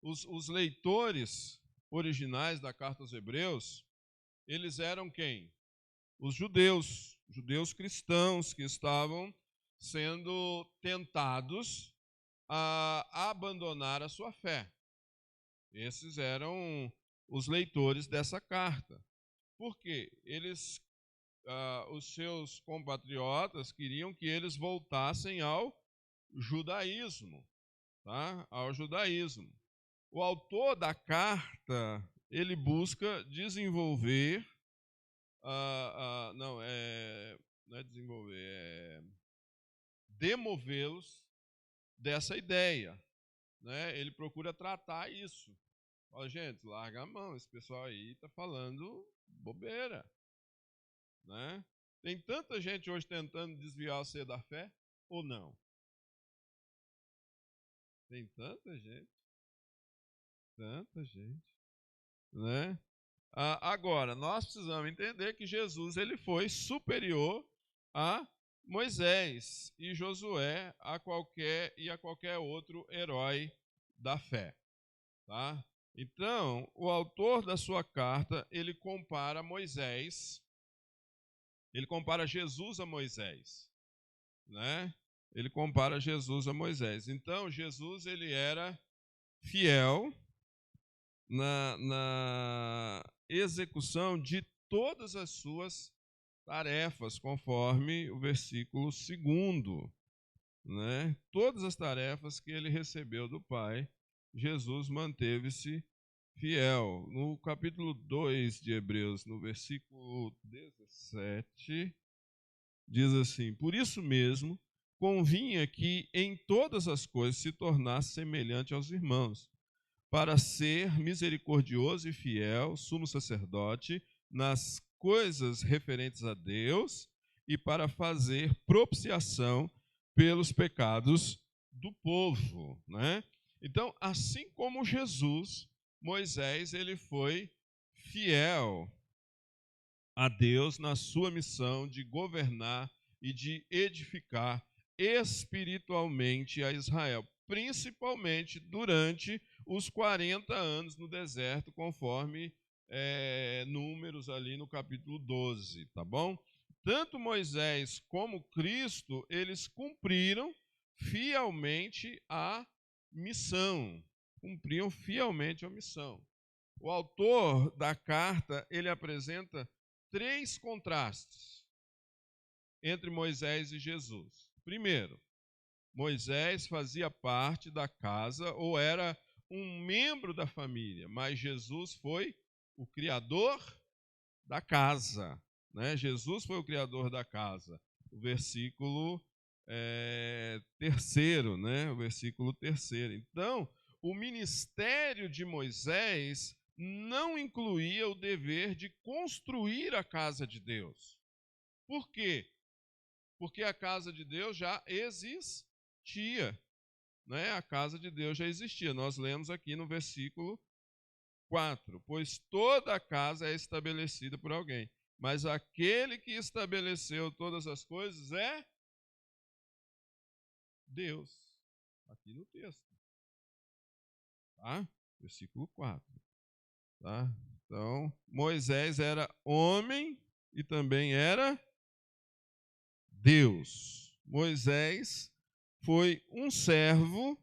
Os leitores originais da carta aos Hebreus, eles eram quem? Os judeus cristãos que estavam sendo tentados a abandonar a sua fé. Esses eram os leitores dessa carta. Por quê? Os seus compatriotas queriam que eles voltassem ao judaísmo, tá? Ao judaísmo. O autor da carta, ele busca desenvolver, não é desenvolver, é demovê-los dessa ideia, né? Ele procura tratar isso. Fala, gente, larga a mão, esse pessoal aí está falando bobeira, né? Tem tanta gente hoje tentando desviar você da fé, ou não? Tem tanta gente, né? Agora, nós precisamos entender que Jesus ele foi superior a Moisés e Josué a qualquer outro herói da fé, tá? Então, o autor da sua carta, ele compara Jesus a Moisés, né? Ele compara Jesus a Moisés. Então, Jesus ele era fiel na execução de todas as suas tarefas, conforme o versículo 2, né? Todas as tarefas que ele recebeu do Pai, Jesus manteve-se fiel. No capítulo 2 de Hebreus, no versículo 17, diz assim: por isso mesmo, convinha que em todas as coisas se tornasse semelhante aos irmãos, para ser misericordioso e fiel, sumo sacerdote, nas coisas referentes a Deus e para fazer propiciação pelos pecados do povo, né? Então, assim como Jesus, Moisés, ele foi fiel a Deus na sua missão de governar e de edificar espiritualmente a Israel, principalmente durante os 40 anos no deserto, conforme Números ali no capítulo 12, tá bom? Tanto Moisés como Cristo, eles cumpriram fielmente a missão. Cumpriam fielmente a missão. O autor da carta, ele apresenta 3 contrastes entre Moisés e Jesus. Primeiro, Moisés fazia parte da casa ou era um membro da família, mas Jesus foi o criador da casa, né? Jesus foi o criador da casa. O versículo terceiro, né? O versículo terceiro. Então, o ministério de Moisés não incluía o dever de construir a casa de Deus. Por quê? Porque a casa de Deus já existia, né? A casa de Deus já existia. Nós lemos aqui no versículo 4, pois toda a casa é estabelecida por alguém, mas aquele que estabeleceu todas as coisas é Deus. Aqui no texto, tá? Versículo 4, tá? Então, Moisés era homem e também era Deus. Moisés foi um servo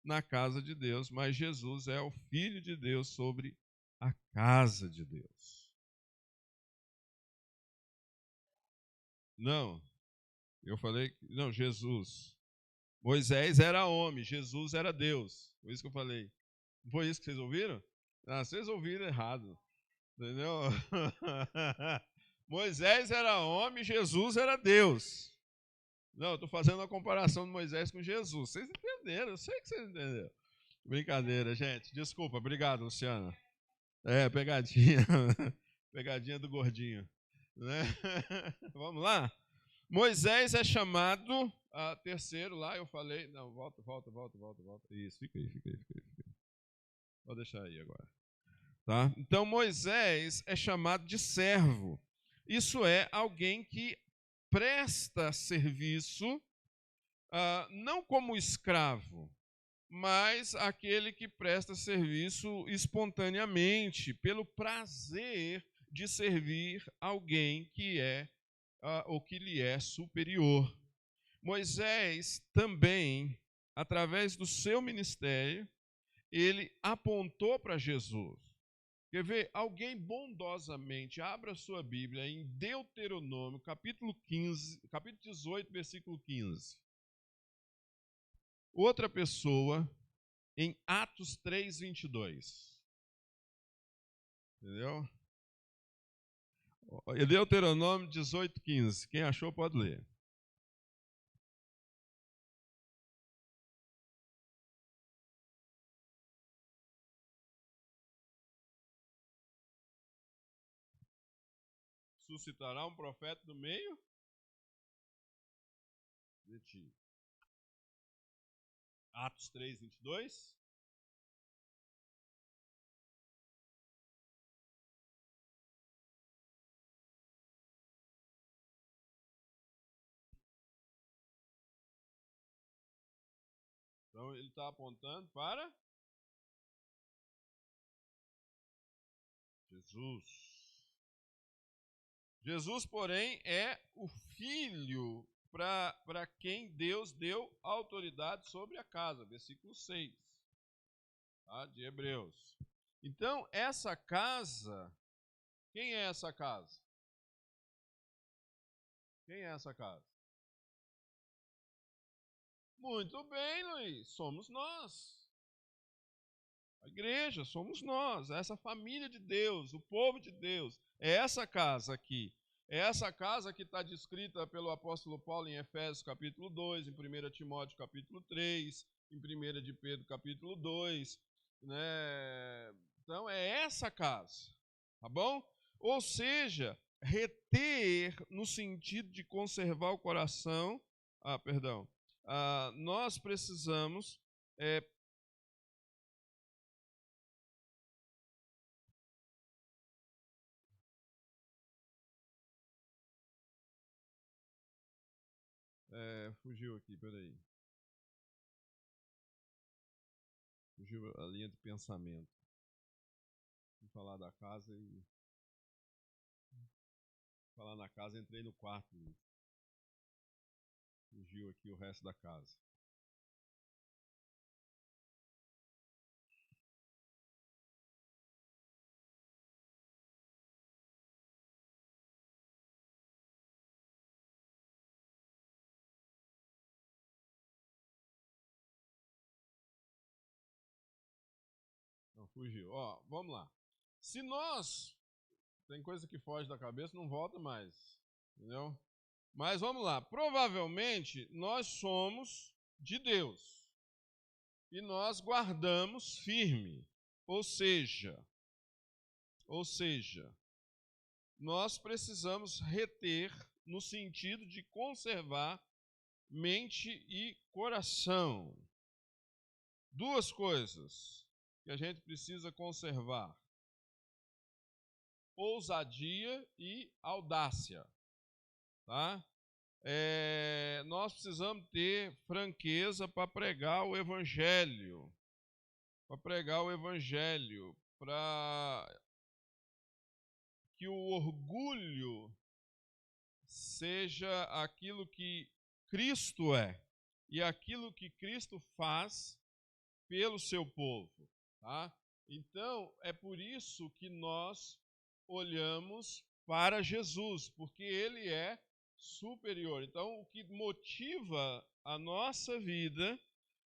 na casa de Deus, mas Jesus é o Filho de Deus sobre a casa de Deus. Não, eu falei, não, Jesus. Moisés era homem, Jesus era Deus. Foi isso que eu falei. Não foi isso que vocês ouviram? Ah, vocês ouviram errado. Entendeu? Moisés era homem, Jesus era Deus. Não, eu estou fazendo uma comparação de Moisés com Jesus. Vocês entenderam, eu sei que vocês entenderam. Brincadeira, gente. Desculpa, obrigado, Luciana. Pegadinha. Pegadinha do gordinho. Né? Vamos lá? Moisés é chamado, terceiro lá, eu falei. Não, volta. Isso, fica aí. Vou deixar aí agora. Tá? Então, Moisés é chamado de servo. Isso é alguém que presta serviço, não como escravo, mas aquele que presta serviço espontaneamente, pelo prazer de servir alguém que é ou que lhe é superior. Moisés também, através do seu ministério, ele apontou para Jesus. Quer ver? Alguém bondosamente abra sua Bíblia em Deuteronômio, capítulo 18, versículo 15. Outra pessoa em Atos 3, 22. Entendeu? Deuteronômio 18, 15. Quem achou pode ler. Suscitará um profeta do meio de ti. Atos 3, 22. Então ele está apontando para Jesus. Jesus, porém, é o Filho para quem Deus deu autoridade sobre a casa. Versículo 6, tá, de Hebreus. Então, essa casa, quem é essa casa? Quem é essa casa? Muito bem, Luiz, somos nós. A igreja, somos nós, essa família de Deus, o povo de Deus. É essa casa aqui. É essa casa que está descrita pelo apóstolo Paulo em Efésios capítulo 2, em 1 Timóteo capítulo 3, em 1 de Pedro capítulo 2. Né? Então, é essa casa, tá bom? Ou seja, reter no sentido de conservar o coração. Nós precisamos fugiu aqui, peraí. Fugiu a linha de pensamento. Vou falar da casa e... Falar na casa, entrei no quarto. Fugiu aqui o resto da casa. fugiu. Ó, vamos lá. Se nós... Tem coisa que foge da cabeça, não volta mais. Entendeu? Mas vamos lá. Provavelmente, nós somos de Deus. E nós guardamos firme. Ou seja, nós precisamos reter no sentido de conservar mente e coração. Duas coisas que a gente precisa conservar: ousadia e audácia. Tá? Nós precisamos ter franqueza para pregar o Evangelho. Para que o orgulho seja aquilo que Cristo é e aquilo que Cristo faz pelo seu povo, tá? Então, é por isso que nós olhamos para Jesus, porque ele é superior. Então, o que motiva a nossa vida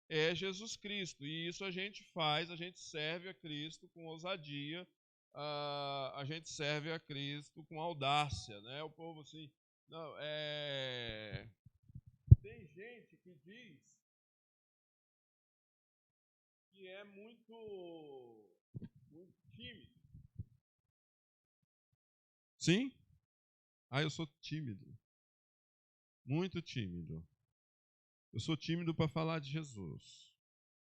é Jesus Cristo, e isso a gente faz, a gente serve a Cristo com ousadia, a gente serve a Cristo com audácia, né? O povo assim, não, tem gente que diz que é muito tímido. Sim? Eu sou tímido. Muito tímido. Eu sou tímido para falar de Jesus.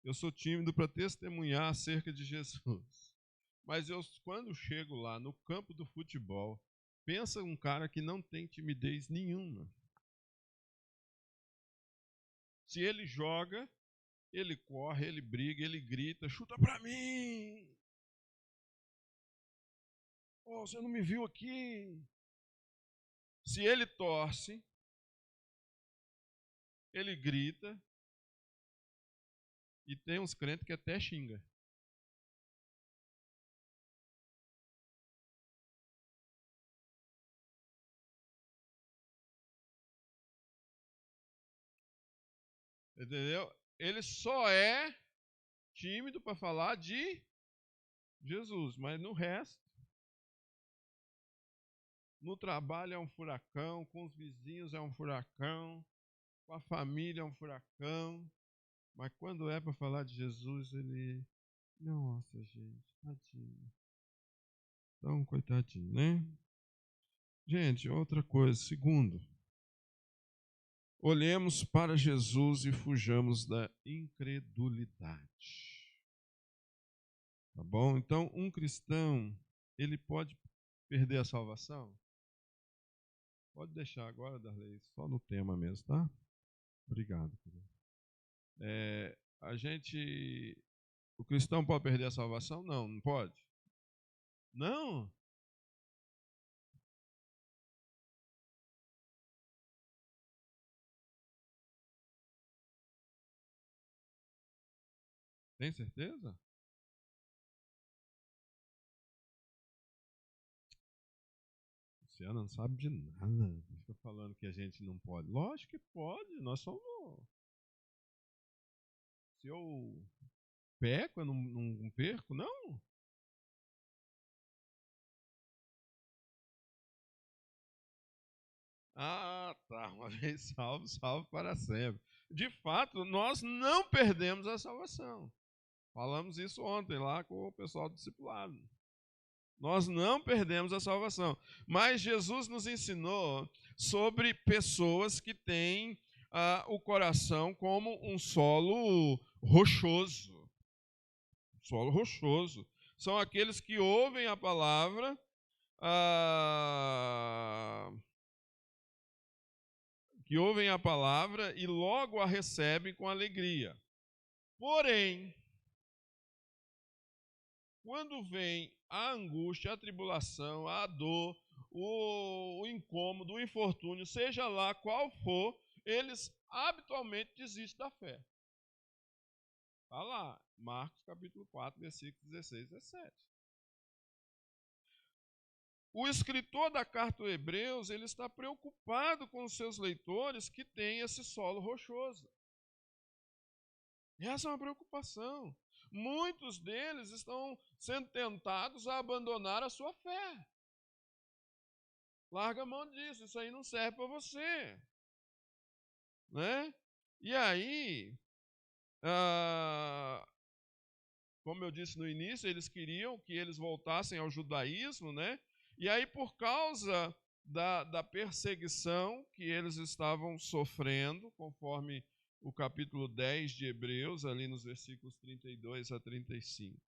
Eu sou tímido para testemunhar acerca de Jesus. Mas quando chego lá no campo do futebol, pensa um cara que não tem timidez nenhuma. Se ele joga, ele corre, ele briga, ele grita, chuta para mim! Oh, você não me viu aqui? Se ele torce, ele grita, e tem uns crentes que até xinga. Entendeu? Ele só é tímido para falar de Jesus, mas no resto, no trabalho é um furacão, com os vizinhos é um furacão, com a família é um furacão, mas quando é para falar de Jesus, ele... Nossa, gente, tadinho. Então, coitadinho, né? Gente, outra coisa. Segundo, olhemos para Jesus e fujamos da incredulidade. Tá bom? Então, um cristão, ele pode perder a salvação? Pode deixar agora, Darley, só no tema mesmo, tá? Obrigado, querido. O cristão pode perder a salvação? Não, não pode. Não? Tem certeza? Luciana não sabe de nada. Fica falando que a gente não pode. Lógico que pode. Nós somos... Se eu peco, eu não perco? Não. Tá. Uma vez salvo, salvo para sempre. De fato, nós não perdemos a salvação. Falamos isso ontem lá com o pessoal do discipulado. Nós não perdemos a salvação. Mas Jesus nos ensinou sobre pessoas que têm o coração como um solo rochoso. Solo rochoso. São aqueles que ouvem a palavra, e logo a recebem com alegria. Porém, quando vem a angústia, a tribulação, a dor, o incômodo, o infortúnio, seja lá qual for, eles habitualmente desistem da fé. Está lá, Marcos capítulo 4, versículos 16 e 17. O escritor da carta aos Hebreus, ele está preocupado com os seus leitores que têm esse solo rochoso. Essa é uma preocupação. muitos deles estão sendo tentados a abandonar a sua fé. Larga a mão disso, isso aí não serve para você. Né? E aí, como eu disse no início, eles queriam que eles voltassem ao judaísmo, né? E aí, por causa da perseguição que eles estavam sofrendo, conforme o capítulo 10 de Hebreus, ali nos versículos 32 a 35,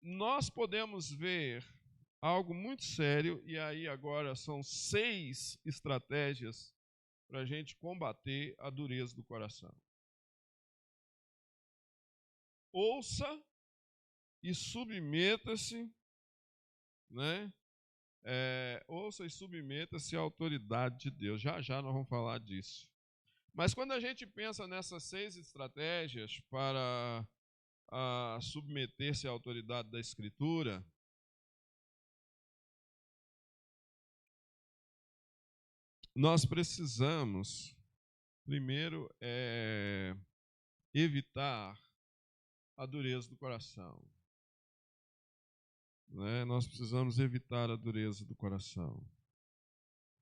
nós podemos ver algo muito sério, e aí agora são 6 estratégias para a gente combater a dureza do coração. Ouça e submeta-se, né? Ouça e submeta-se à autoridade de Deus. Já já nós vamos falar disso. Mas quando a gente pensa nessas 6 estratégias para submeter-se à autoridade da Escritura, nós precisamos, primeiro, evitar a dureza do coração. Né? Nós precisamos evitar a dureza do coração.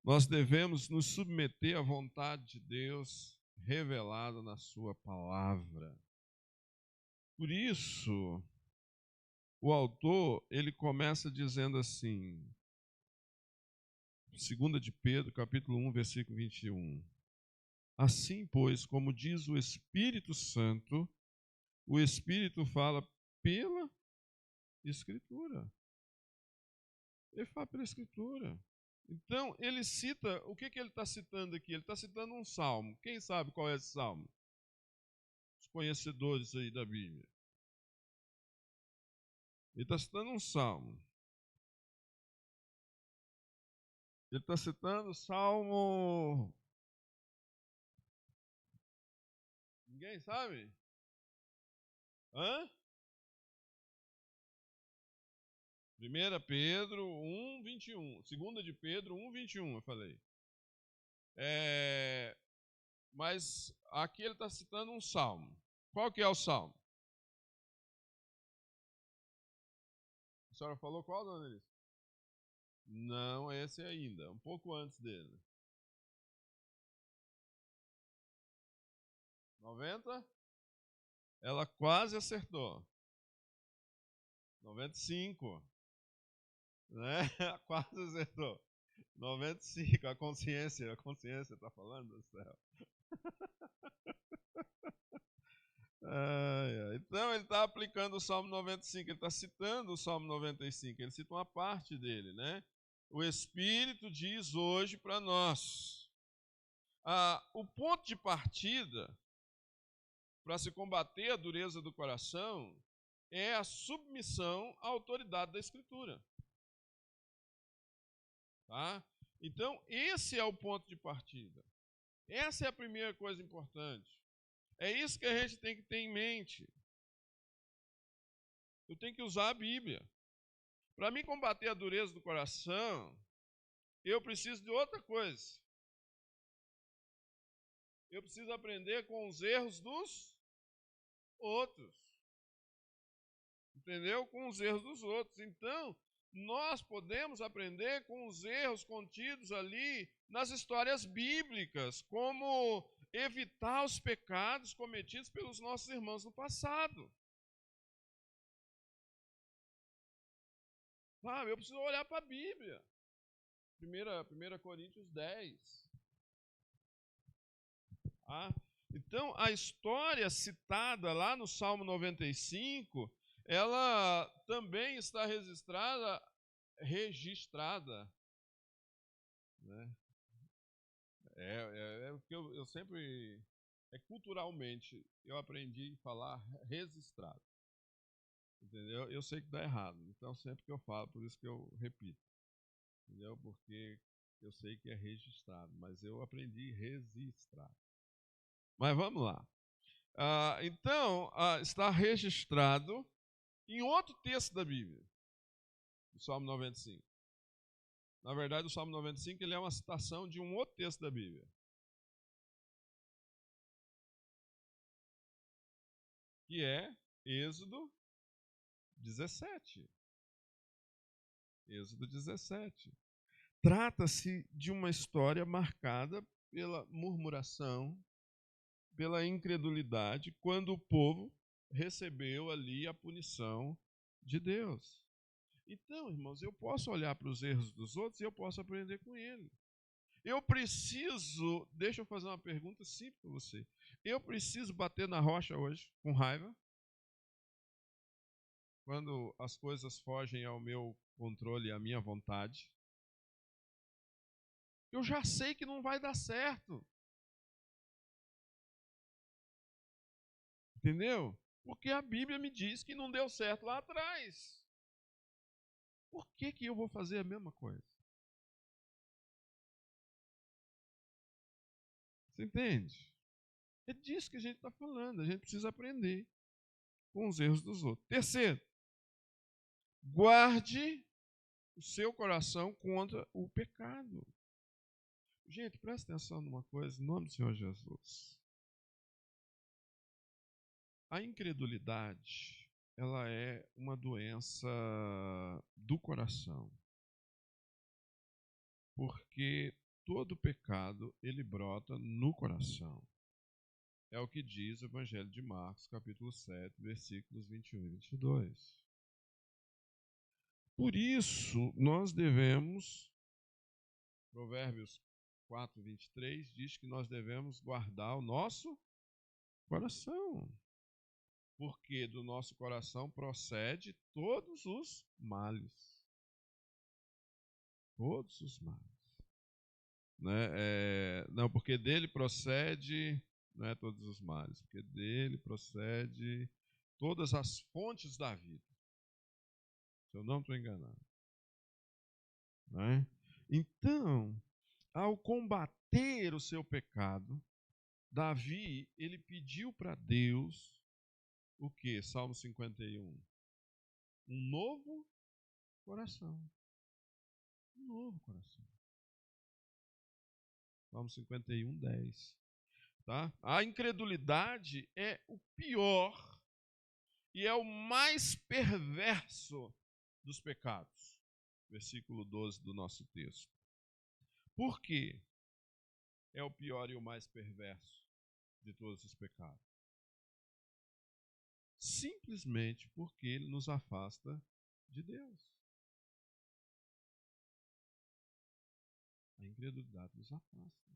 Nós devemos nos submeter à vontade de Deus revelada na sua palavra. Por isso, o autor, ele começa dizendo assim, 2 de Pedro, capítulo 1, versículo 21. Assim, pois, como diz o Espírito Santo, o Espírito fala pela Escritura. Ele fala pela Escritura. Então, ele cita, o que ele está citando aqui? Ele está citando um salmo. Quem sabe qual é esse salmo? Os conhecedores aí da Bíblia. Ele está citando um salmo. Ele está citando o salmo... Ninguém sabe? Hã? 1 Pedro 1, 21. 2 de Pedro 1, 21, eu falei. Mas aqui ele está citando um salmo. Qual que é o salmo? A senhora falou qual, dona Elisa? Não, esse ainda. Um pouco antes dele. 90? Ela quase acertou. 95. Né? Quase acertou. 95, a consciência está falando do céu. Então ele está aplicando o Salmo 95, ele está citando o Salmo 95, ele cita uma parte dele, né? O Espírito diz hoje para nós. O ponto de partida para se combater a dureza do coração é a submissão à autoridade da Escritura. Tá? Então, esse é o ponto de partida. Essa é a primeira coisa importante. É isso que a gente tem que ter em mente. Eu tenho que usar a Bíblia. Para mim combater a dureza do coração, eu preciso de outra coisa. Eu preciso aprender com os erros dos outros. Entendeu? Com os erros dos outros. Então, nós podemos aprender com os erros contidos ali nas histórias bíblicas, como evitar os pecados cometidos pelos nossos irmãos no passado. Eu preciso olhar para a Bíblia. 1 Coríntios 10. Então, a história citada lá no Salmo 95, ela também está registrada. Né? O que eu sempre, culturalmente, eu aprendi a falar registrado. Entendeu? Eu sei que dá errado, então sempre que eu falo, por isso que eu repito. Entendeu? Porque eu sei que é registrado, mas eu aprendi registrado. Mas vamos lá. Então, está registrado em outro texto da Bíblia, o Salmo 95. Na verdade, o Salmo 95 ele é uma citação de um outro texto da Bíblia, que é Êxodo 17. Êxodo 17. Trata-se de uma história marcada pela murmuração, pela incredulidade, quando o povo recebeu ali a punição de Deus. Então, irmãos, eu posso olhar para os erros dos outros e eu posso aprender com ele. Eu preciso, deixa eu fazer uma pergunta simples para você. Eu preciso bater na rocha hoje com raiva? Quando as coisas fogem ao meu controle e à minha vontade? Eu já sei que não vai dar certo. Entendeu? Porque a Bíblia me diz que não deu certo lá atrás. Por que eu vou fazer a mesma coisa? Você entende? É disso que a gente está falando. A gente precisa aprender com os erros dos outros. Terceiro, guarde o seu coração contra o pecado. Gente, presta atenção numa coisa, em nome do Senhor Jesus. A incredulidade, ela é uma doença do coração. Porque todo pecado, ele brota no coração. É o que diz o Evangelho de Marcos, capítulo 7, versículos 21 e 22. Por isso, nós devemos, Provérbios 4, 23, diz que nós devemos guardar o nosso coração. Porque do nosso coração procede todos os males. Todos os males. Né? Não, porque dele procede, não é todos os males, porque dele procede todas as fontes da vida. Se eu não estou enganado. Né? Então, ao combater o seu pecado, Davi, ele pediu para Deus o que? Salmo 51. Um novo coração. Um novo coração. Salmo 51, 10. Tá? A incredulidade é o pior e é o mais perverso dos pecados. Versículo 12 do nosso texto. Por quê? É o pior e o mais perverso de todos os pecados. Simplesmente porque ele nos afasta de Deus. A incredulidade nos afasta.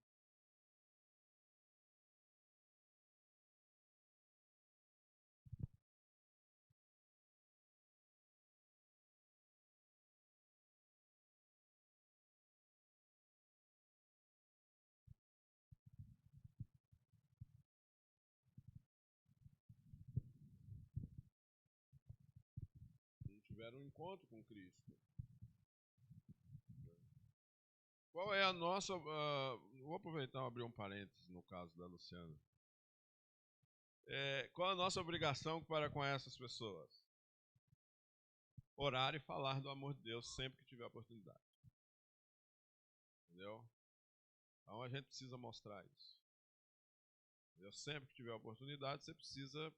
Não tiveram um encontro com Cristo. Qual é a nossa... vou aproveitar e abrir um parênteses no caso da Luciana. Qual a nossa obrigação para com essas pessoas? Orar e falar do amor de Deus sempre que tiver oportunidade. Entendeu? Então a gente precisa mostrar isso. Entendeu? Sempre que tiver oportunidade, você precisa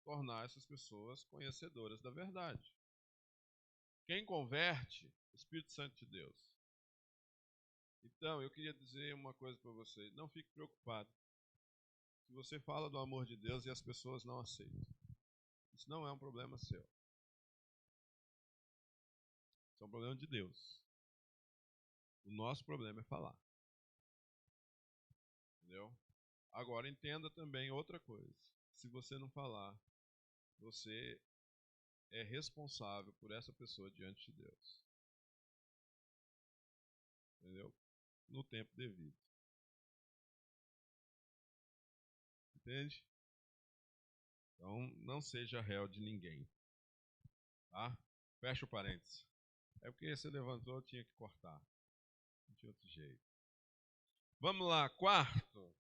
tornar essas pessoas conhecedoras da verdade. Quem converte, o Espírito Santo de Deus. Então, eu queria dizer uma coisa para você. Não fique preocupado. Se você fala do amor de Deus e as pessoas não aceitam. Isso não é um problema seu. Isso é um problema de Deus. O nosso problema é falar. Entendeu? Agora, entenda também outra coisa. Se você não falar, você é responsável por essa pessoa diante de Deus. Entendeu? No tempo devido. Entende? Então, não seja réu de ninguém. Tá? Fecha o parênteses. É porque você levantou, eu tinha que cortar. Não tinha outro jeito. Vamos lá, quarto.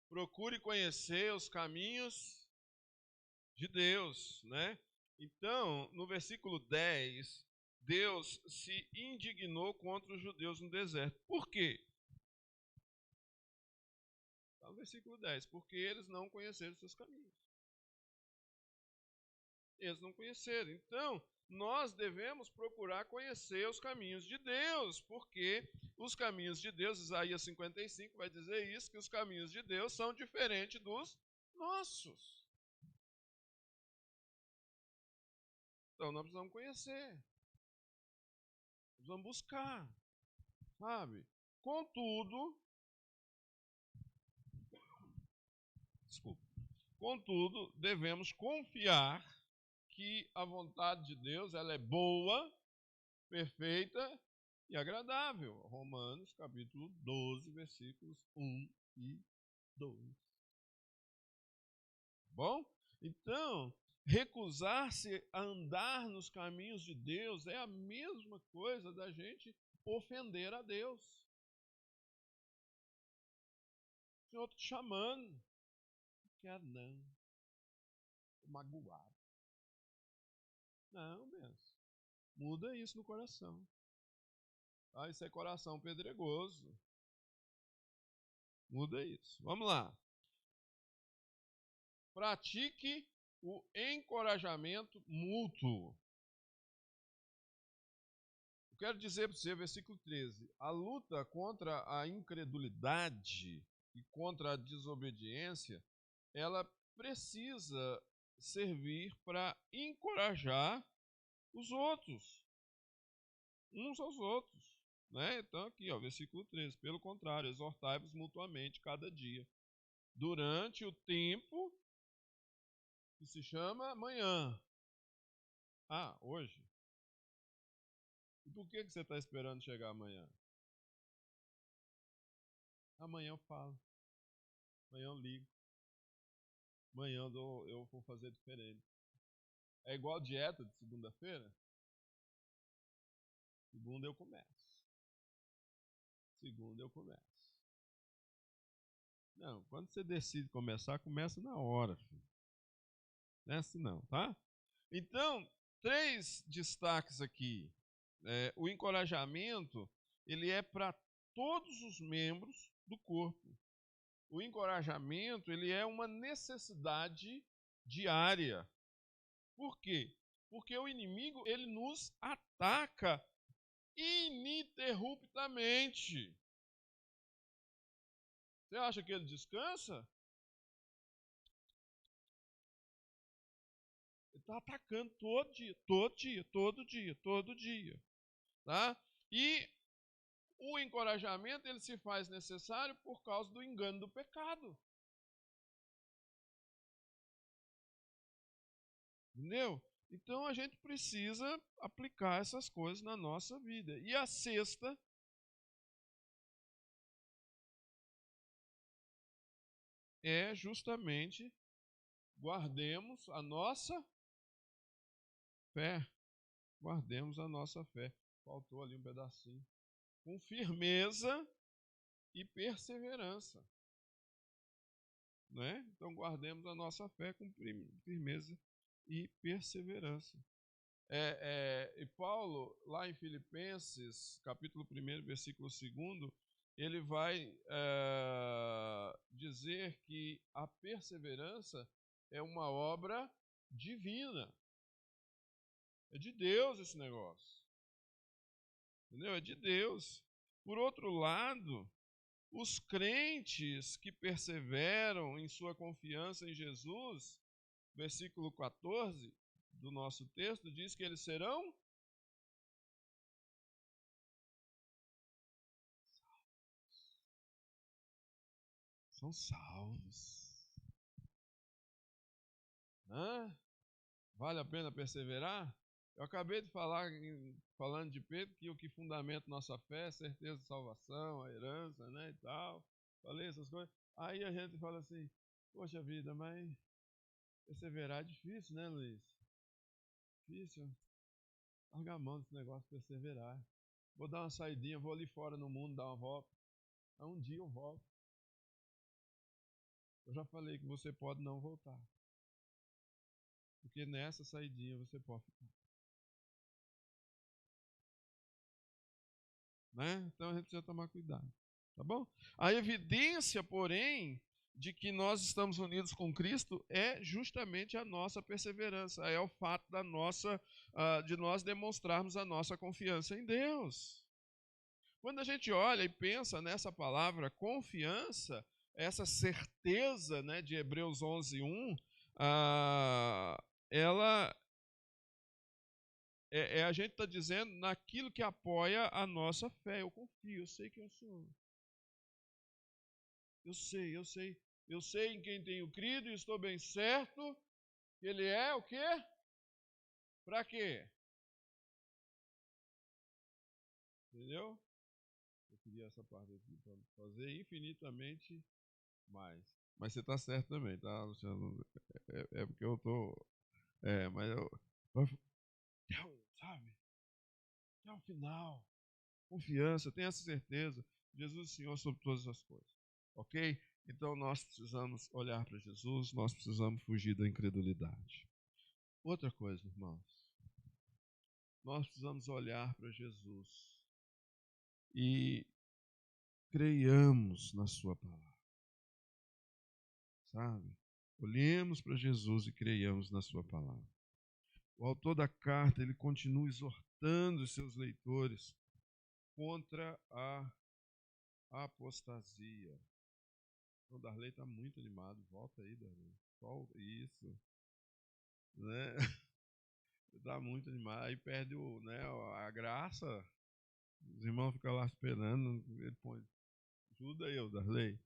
Procure conhecer os caminhos de Deus, né? Então, no versículo 10, Deus se indignou contra os judeus no deserto. Por quê? Está no versículo 10. Porque eles não conheceram os seus caminhos. eles não conheceram. Então, nós devemos procurar conhecer os caminhos de Deus, porque os caminhos de Deus, Isaías 55 vai dizer isso, que os caminhos de Deus são diferentes dos nossos. Então, nós precisamos conhecer, precisamos buscar, sabe? Contudo, devemos confiar que a vontade de Deus ela é boa, perfeita e agradável. Romanos capítulo 12, versículos 1 e 2. Bom? Então, recusar-se a andar nos caminhos de Deus é a mesma coisa da gente ofender a Deus. O Senhor está te chamando. Não quero não. Estou magoado. Não, benção. Muda isso no coração. Ah, isso é coração pedregoso. Muda isso. Vamos lá. Pratique o encorajamento mútuo. Eu quero dizer para você, versículo 13, a luta contra a incredulidade e contra a desobediência, ela precisa servir para encorajar os outros, uns aos outros. Né? Então, aqui, ó, versículo 13, pelo contrário, exortai-vos mutuamente cada dia, durante o tempo que se chama amanhã. Ah, hoje. E por que você está esperando chegar amanhã? Amanhã eu falo. Amanhã eu ligo. Amanhã eu vou fazer diferente. É igual dieta de segunda-feira? Segunda eu começo. Segunda eu começo. Não, quando você decide começar, começa na hora, filho. Não é assim não, tá? Então, 3 destaques aqui. O encorajamento, ele é para todos os membros do corpo. O encorajamento, ele é uma necessidade diária. Por quê? Porque o inimigo, ele nos ataca ininterruptamente. Você acha que ele descansa? Ele está atacando todo dia, todo dia, todo dia, todo dia. Tá? E o encorajamento, ele se faz necessário por causa do engano do pecado. Entendeu? Então a gente precisa aplicar essas coisas na nossa vida. E a sexta é justamente guardemos a nossa fé. Guardemos a nossa fé. Faltou ali um pedacinho. Com firmeza e perseverança. Né? Então guardemos a nossa fé com firmeza e perseverança. E Paulo, lá em Filipenses, capítulo 1, versículo 2, ele vai dizer que a perseverança é uma obra divina. É de Deus esse negócio. Entendeu? É de Deus. Por outro lado, os crentes que perseveram em sua confiança em Jesus, versículo 14 do nosso texto, diz que eles serão salvos. Vale a pena perseverar? Eu acabei de falar, falando de Pedro, que o que fundamenta nossa fé é a certeza de salvação, a herança, né, e tal. Falei essas coisas. Aí a gente fala assim, poxa vida, mas perseverar é difícil, né, Luiz? Difícil. Larga a mão desse negócio de perseverar. Vou dar uma saidinha, vou ali fora no mundo dar uma volta. Aí um dia eu volto. Eu já falei que você pode não voltar. Porque nessa saidinha você pode ficar. Né? Então a gente precisa tomar cuidado. Tá bom? A evidência, porém, de que nós estamos unidos com Cristo é justamente a nossa perseverança, é o fato de nós demonstrarmos a nossa confiança em Deus. Quando a gente olha e pensa nessa palavra confiança, essa certeza, né, de Hebreus 11:1, ela a gente está dizendo naquilo que apoia a nossa fé. Eu confio, eu sei quem eu sou. Eu sei em quem tenho crido e estou bem certo que Ele é o quê? Para quê? Entendeu? Eu queria essa parte aqui para fazer infinitamente mais. Mas você está certo também, tá, Luciano? É porque eu estou. Mas eu. Sabe? Até o final. Confiança, tenha essa certeza. Jesus é o Senhor sobre todas as coisas. Ok? Então nós precisamos olhar para Jesus, nós precisamos fugir da incredulidade. Outra coisa, irmãos. Nós precisamos olhar para Jesus e creiamos na sua palavra. Sabe? Olhemos para Jesus e creiamos na sua palavra. O autor da carta, ele continua exortando os seus leitores contra a apostasia. O Darley está muito animado. Volta aí, Darley. Isso. Né? Está muito animado. Aí perde a graça. Os irmãos ficam lá esperando. Ele põe. Ajuda eu, Darley.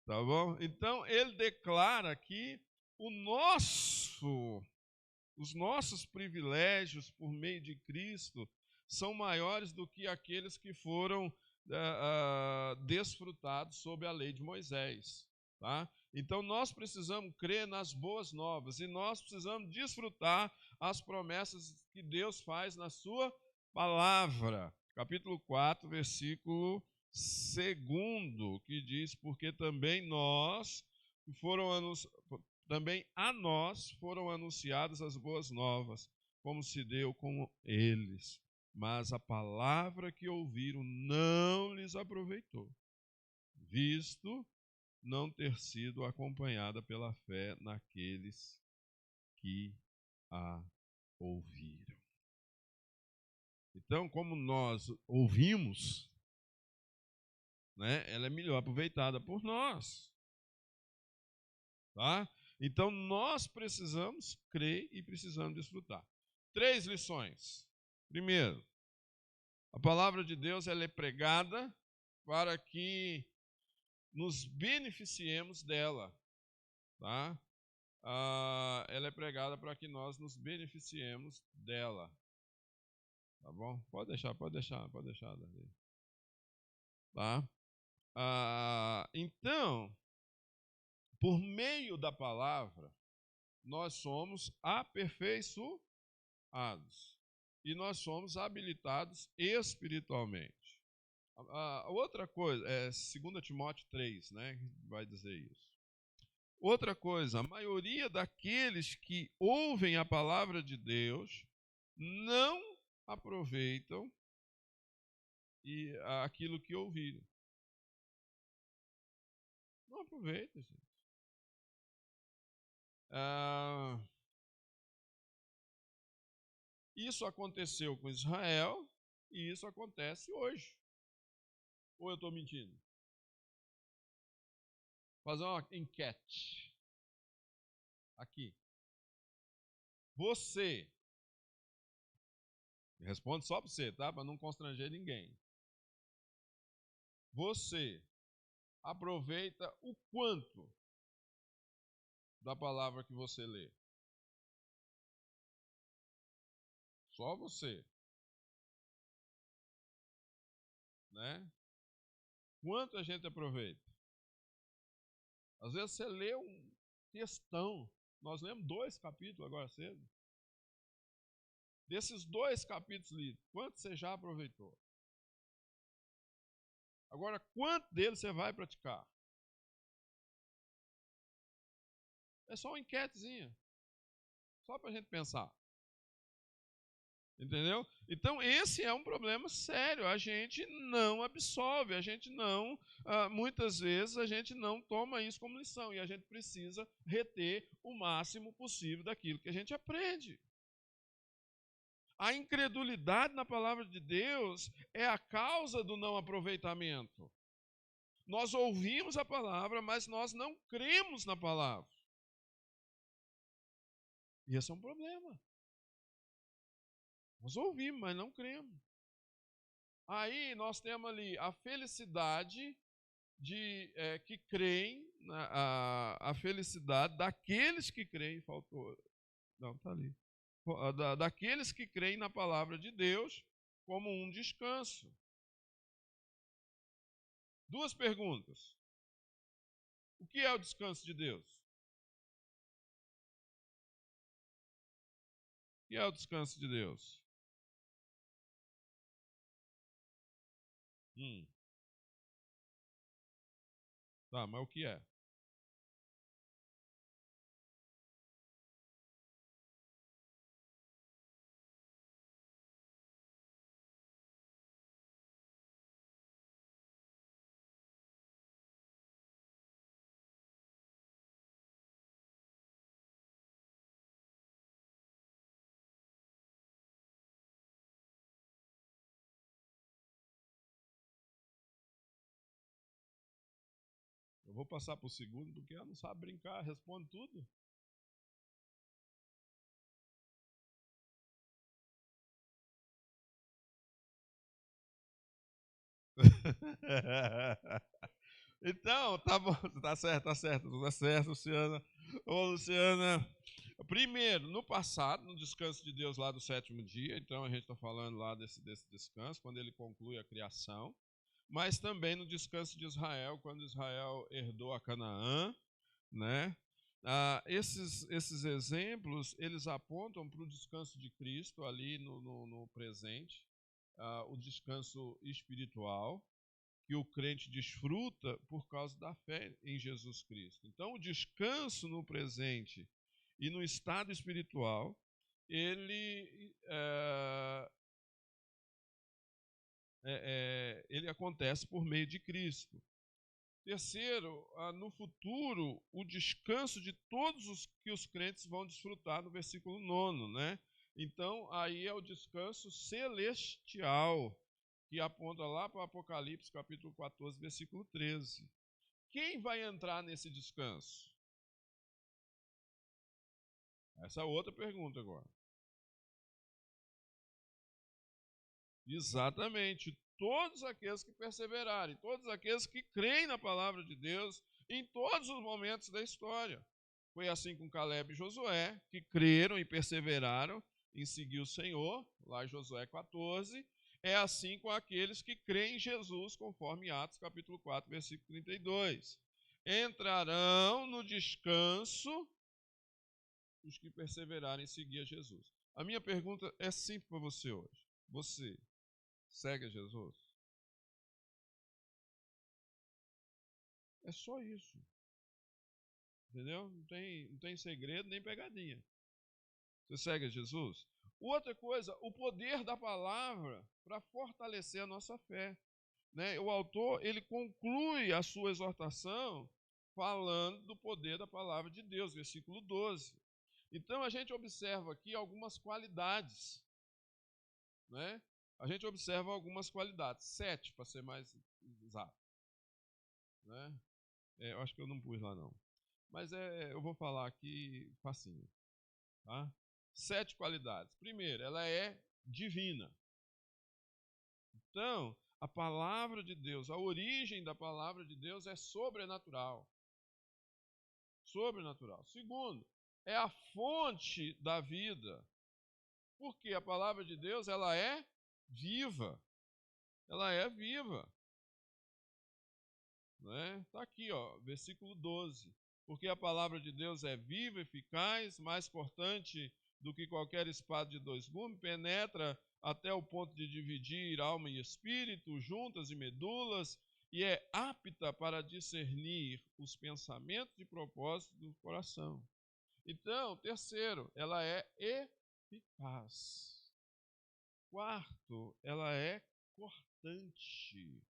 Tá bom? Então, ele declara que os nossos privilégios por meio de Cristo são maiores do que aqueles que foram desfrutados sob a lei de Moisés. Tá? Então nós precisamos crer nas boas novas e nós precisamos desfrutar as promessas que Deus faz na sua palavra. Capítulo 4, versículo 2, que diz: porque também a nós foram anunciadas as boas novas, como se deu com eles. Mas a palavra que ouviram não lhes aproveitou, visto não ter sido acompanhada pela fé naqueles que a ouviram. Então, como nós ouvimos, né, ela é melhor aproveitada por nós. Tá? Então, nós precisamos crer e precisamos desfrutar. 3 lições. Primeiro, a palavra de Deus ela é pregada para que nos beneficiemos dela. Tá? Ela é pregada para que nós nos beneficiemos dela. Tá bom? Pode deixar. Tá? Então, por meio da palavra, nós somos aperfeiçoados e nós somos habilitados espiritualmente. Outra coisa, 2 Timóteo 3, né, vai dizer isso. Outra coisa, a maioria daqueles que ouvem a palavra de Deus não aproveitam aquilo que ouviram. Não aproveita, gente. Isso aconteceu com Israel e isso acontece hoje. Ou eu estou mentindo? Vou fazer uma enquete aqui. Você, responde só para você, tá? Para não constranger ninguém. Você aproveita o quanto da palavra que você lê? Só você. Né? Quanto a gente aproveita? Às vezes você lê um textão. Nós lemos 2 capítulos agora cedo. Desses 2 capítulos lidos, quanto você já aproveitou? Agora, quanto deles você vai praticar? É só uma enquetezinha. Só para a gente pensar. Entendeu? Então, esse é um problema sério. A gente não absorve, a gente não, muitas vezes, a gente não toma isso como lição. E a gente precisa reter o máximo possível daquilo que a gente aprende. A incredulidade na palavra de Deus é a causa do não aproveitamento. Nós ouvimos a palavra, mas nós não cremos na palavra. E esse é um problema. Nós ouvimos, mas não cremos. Aí nós temos ali a felicidade que creem, a felicidade daqueles que creem, faltou, não, está ali, daqueles que creem na palavra de Deus como um descanso. Duas perguntas. O que é o descanso de Deus? O que é o descanso de Deus? Tá, mas o que é? Eu vou passar para o segundo, porque ela não sabe brincar, responde tudo. Então, tá bom, tá certo, Luciana. Ô, Luciana, primeiro, no passado, no descanso de Deus lá do sétimo dia, então a gente está falando lá desse descanso, quando ele conclui a criação, mas também no descanso de Israel, quando Israel herdou a Canaã, né? Esses exemplos, eles apontam para o descanso de Cristo ali no presente, o descanso espiritual, que o crente desfruta por causa da fé em Jesus Cristo. Então, o descanso no presente e no estado espiritual, ele acontece por meio de Cristo. Terceiro, no futuro, o descanso de todos os que os crentes vão desfrutar no versículo 9, né? Então, aí é o descanso celestial, que aponta lá para o Apocalipse, capítulo 14, versículo 13. Quem vai entrar nesse descanso? Essa é outra pergunta agora. Exatamente. Todos aqueles que perseverarem, todos aqueles que creem na palavra de Deus em todos os momentos da história. Foi assim com Caleb e Josué, que creram e perseveraram em seguir o Senhor, lá em Josué 14. É assim com aqueles que creem em Jesus, conforme Atos capítulo 4, versículo 32. Entrarão no descanso os que perseverarem em seguir a Jesus. A minha pergunta é simples para você hoje. Você segue a Jesus? É só isso. Entendeu? Não tem segredo nem pegadinha. Você segue a Jesus? Outra coisa, o poder da palavra para fortalecer a nossa fé. Né? O autor, ele conclui a sua exortação falando do poder da palavra de Deus, versículo 12. Então, a gente observa aqui algumas qualidades. Né? A gente observa algumas qualidades, 7 para ser mais exato. Né? Eu acho que eu não pus lá não. Mas eu vou falar aqui facinho. Tá? 7 qualidades. Primeiro, ela é divina. Então, a palavra de Deus, a origem da palavra de Deus é sobrenatural. Sobrenatural. Segundo, é a fonte da vida. Porque a palavra de Deus, ela é viva. Ela é viva. Está aqui, ó, versículo 12. Porque a palavra de Deus é viva, eficaz, mais cortante do que qualquer espada de dois gumes, penetra até o ponto de dividir alma e espírito, juntas e medulas, e é apta para discernir os pensamentos e propósitos do coração. Então, terceiro, ela é eficaz. quarto, ela é cortante,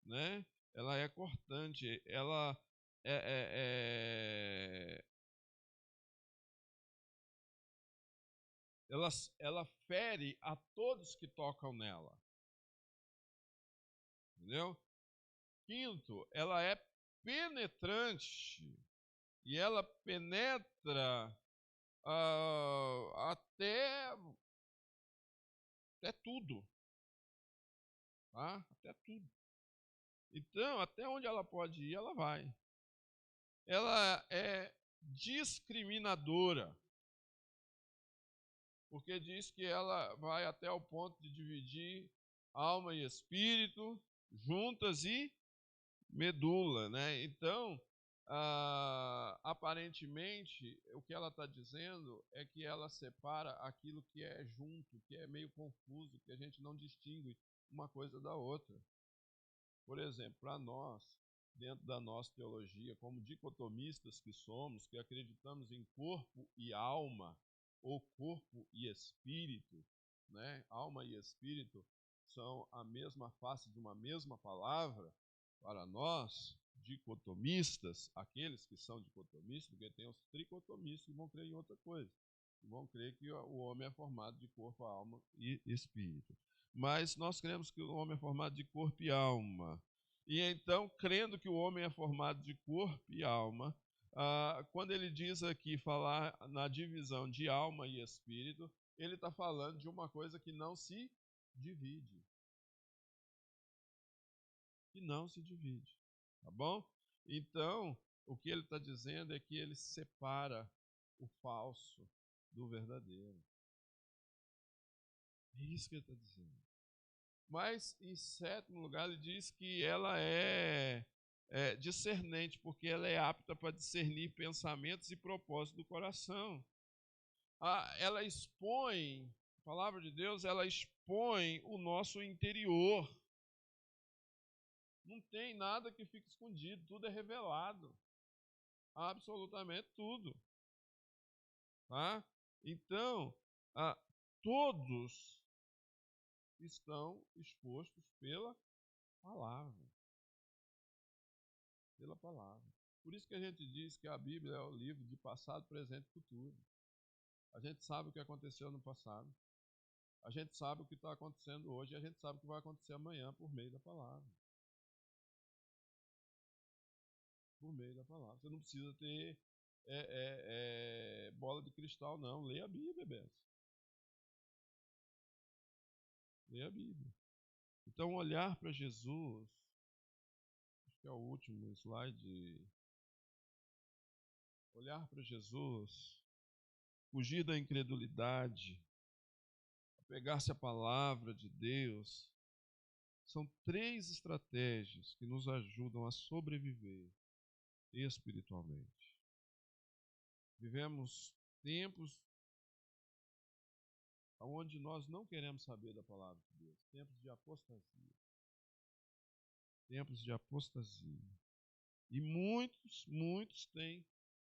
né? Ela é cortante, ela é, é, é, ela fere a todos que tocam nela. Entendeu? Quinto, ela é penetrante e ela penetra até tudo, tá? Até tudo. Então, até onde ela pode ir, ela vai. Ela é discriminadora, porque diz que ela vai até o ponto de dividir alma e espírito, juntas e medula, né? Então, aparentemente, o que ela está dizendo é que ela separa aquilo que é junto, que é meio confuso, que a gente não distingue uma coisa da outra. Por exemplo, para nós, dentro da nossa teologia, como dicotomistas que somos, que acreditamos em corpo e alma, ou corpo e espírito, né? Alma e espírito são a mesma face de uma mesma palavra. Para nós, dicotomistas, aqueles que são dicotomistas, porque tem os tricotomistas que vão crer em outra coisa, que vão crer que o homem é formado de corpo, alma e espírito. Mas nós cremos que o homem é formado de corpo e alma. E então, crendo que o homem é formado de corpo e alma, quando ele diz aqui, falar na divisão de alma e espírito, ele está falando de uma coisa que não se divide. Que não se divide. Tá bom? Então, o que ele está dizendo é que ele separa o falso do verdadeiro. É isso que ele está dizendo. Mas, em sétimo lugar, ele diz que ela é discernente, porque ela é apta para discernir pensamentos e propósitos do coração. Ela expõe, a palavra de Deus, ela expõe o nosso interior. Não tem nada que fique escondido, tudo é revelado. Absolutamente tudo. Tá? Então, todos estão expostos pela palavra. Pela palavra. Por isso que a gente diz que a Bíblia é o livro de passado, presente e futuro. A gente sabe o que aconteceu no passado. A gente sabe o que está acontecendo hoje e a gente sabe o que vai acontecer amanhã por meio da palavra. Por meio da palavra. Você não precisa ter bola de cristal, não. Leia a Bíblia, Bess. Leia a Bíblia. Então, olhar para Jesus, acho que é o último slide. Olhar para Jesus, fugir da incredulidade, apegar-se à palavra de Deus, são 3 estratégias que nos ajudam a sobreviver espiritualmente. Vivemos tempos onde nós não queremos saber da palavra de Deus, tempos de apostasia. Tempos de apostasia. E muitos têm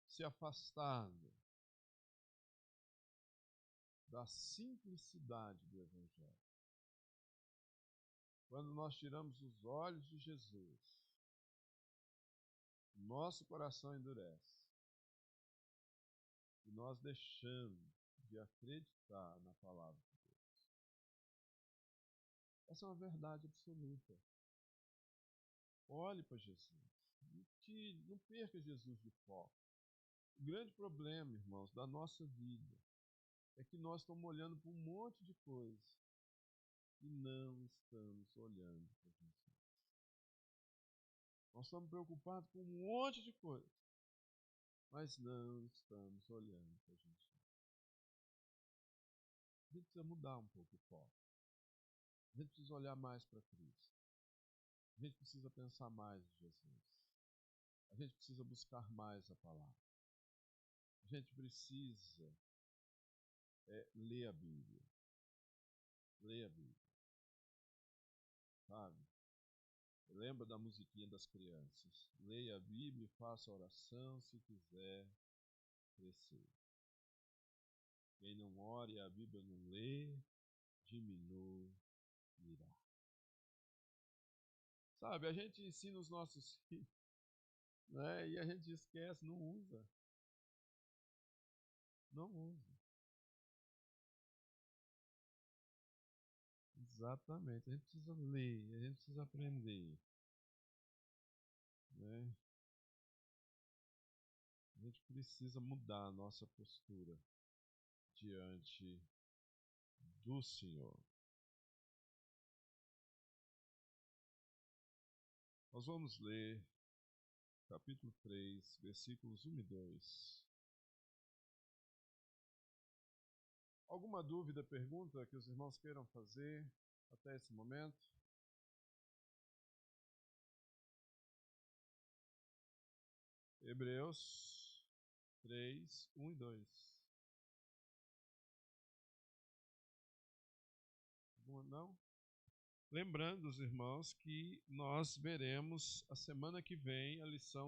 se afastado da simplicidade do Evangelho. Quando nós tiramos os olhos de Jesus, nosso coração endurece. E nós deixamos de acreditar na palavra de Deus. Essa é uma verdade absoluta. Olhe para Jesus. Não perca Jesus de foco. O grande problema, irmãos, da nossa vida é que nós estamos olhando para um monte de coisa e não estamos olhando para Jesus. Nós estamos preocupados com um monte de coisa, mas não estamos olhando para Jesus. A gente precisa mudar um pouco o foco. A gente precisa olhar mais para Cristo. A gente precisa pensar mais em Jesus. A gente precisa buscar mais a palavra. A gente precisa ler a Bíblia. Ler a Bíblia. Sabe? Lembra da musiquinha das crianças. Leia a Bíblia e faça oração se quiser crescer. Quem não ore a Bíblia não lê, diminuirá. Sabe, a gente ensina os nossos filhos, né? E a gente esquece, não usa. Não usa. Exatamente. A gente precisa ler, a gente precisa aprender, né? A gente precisa mudar a nossa postura diante do Senhor. Nós vamos ler capítulo 3, versículos 1 e 2. Alguma dúvida, pergunta que os irmãos queiram fazer até esse momento? Hebreus 3, 1 e 2. Não? Lembrando os irmãos que nós veremos a semana que vem a lição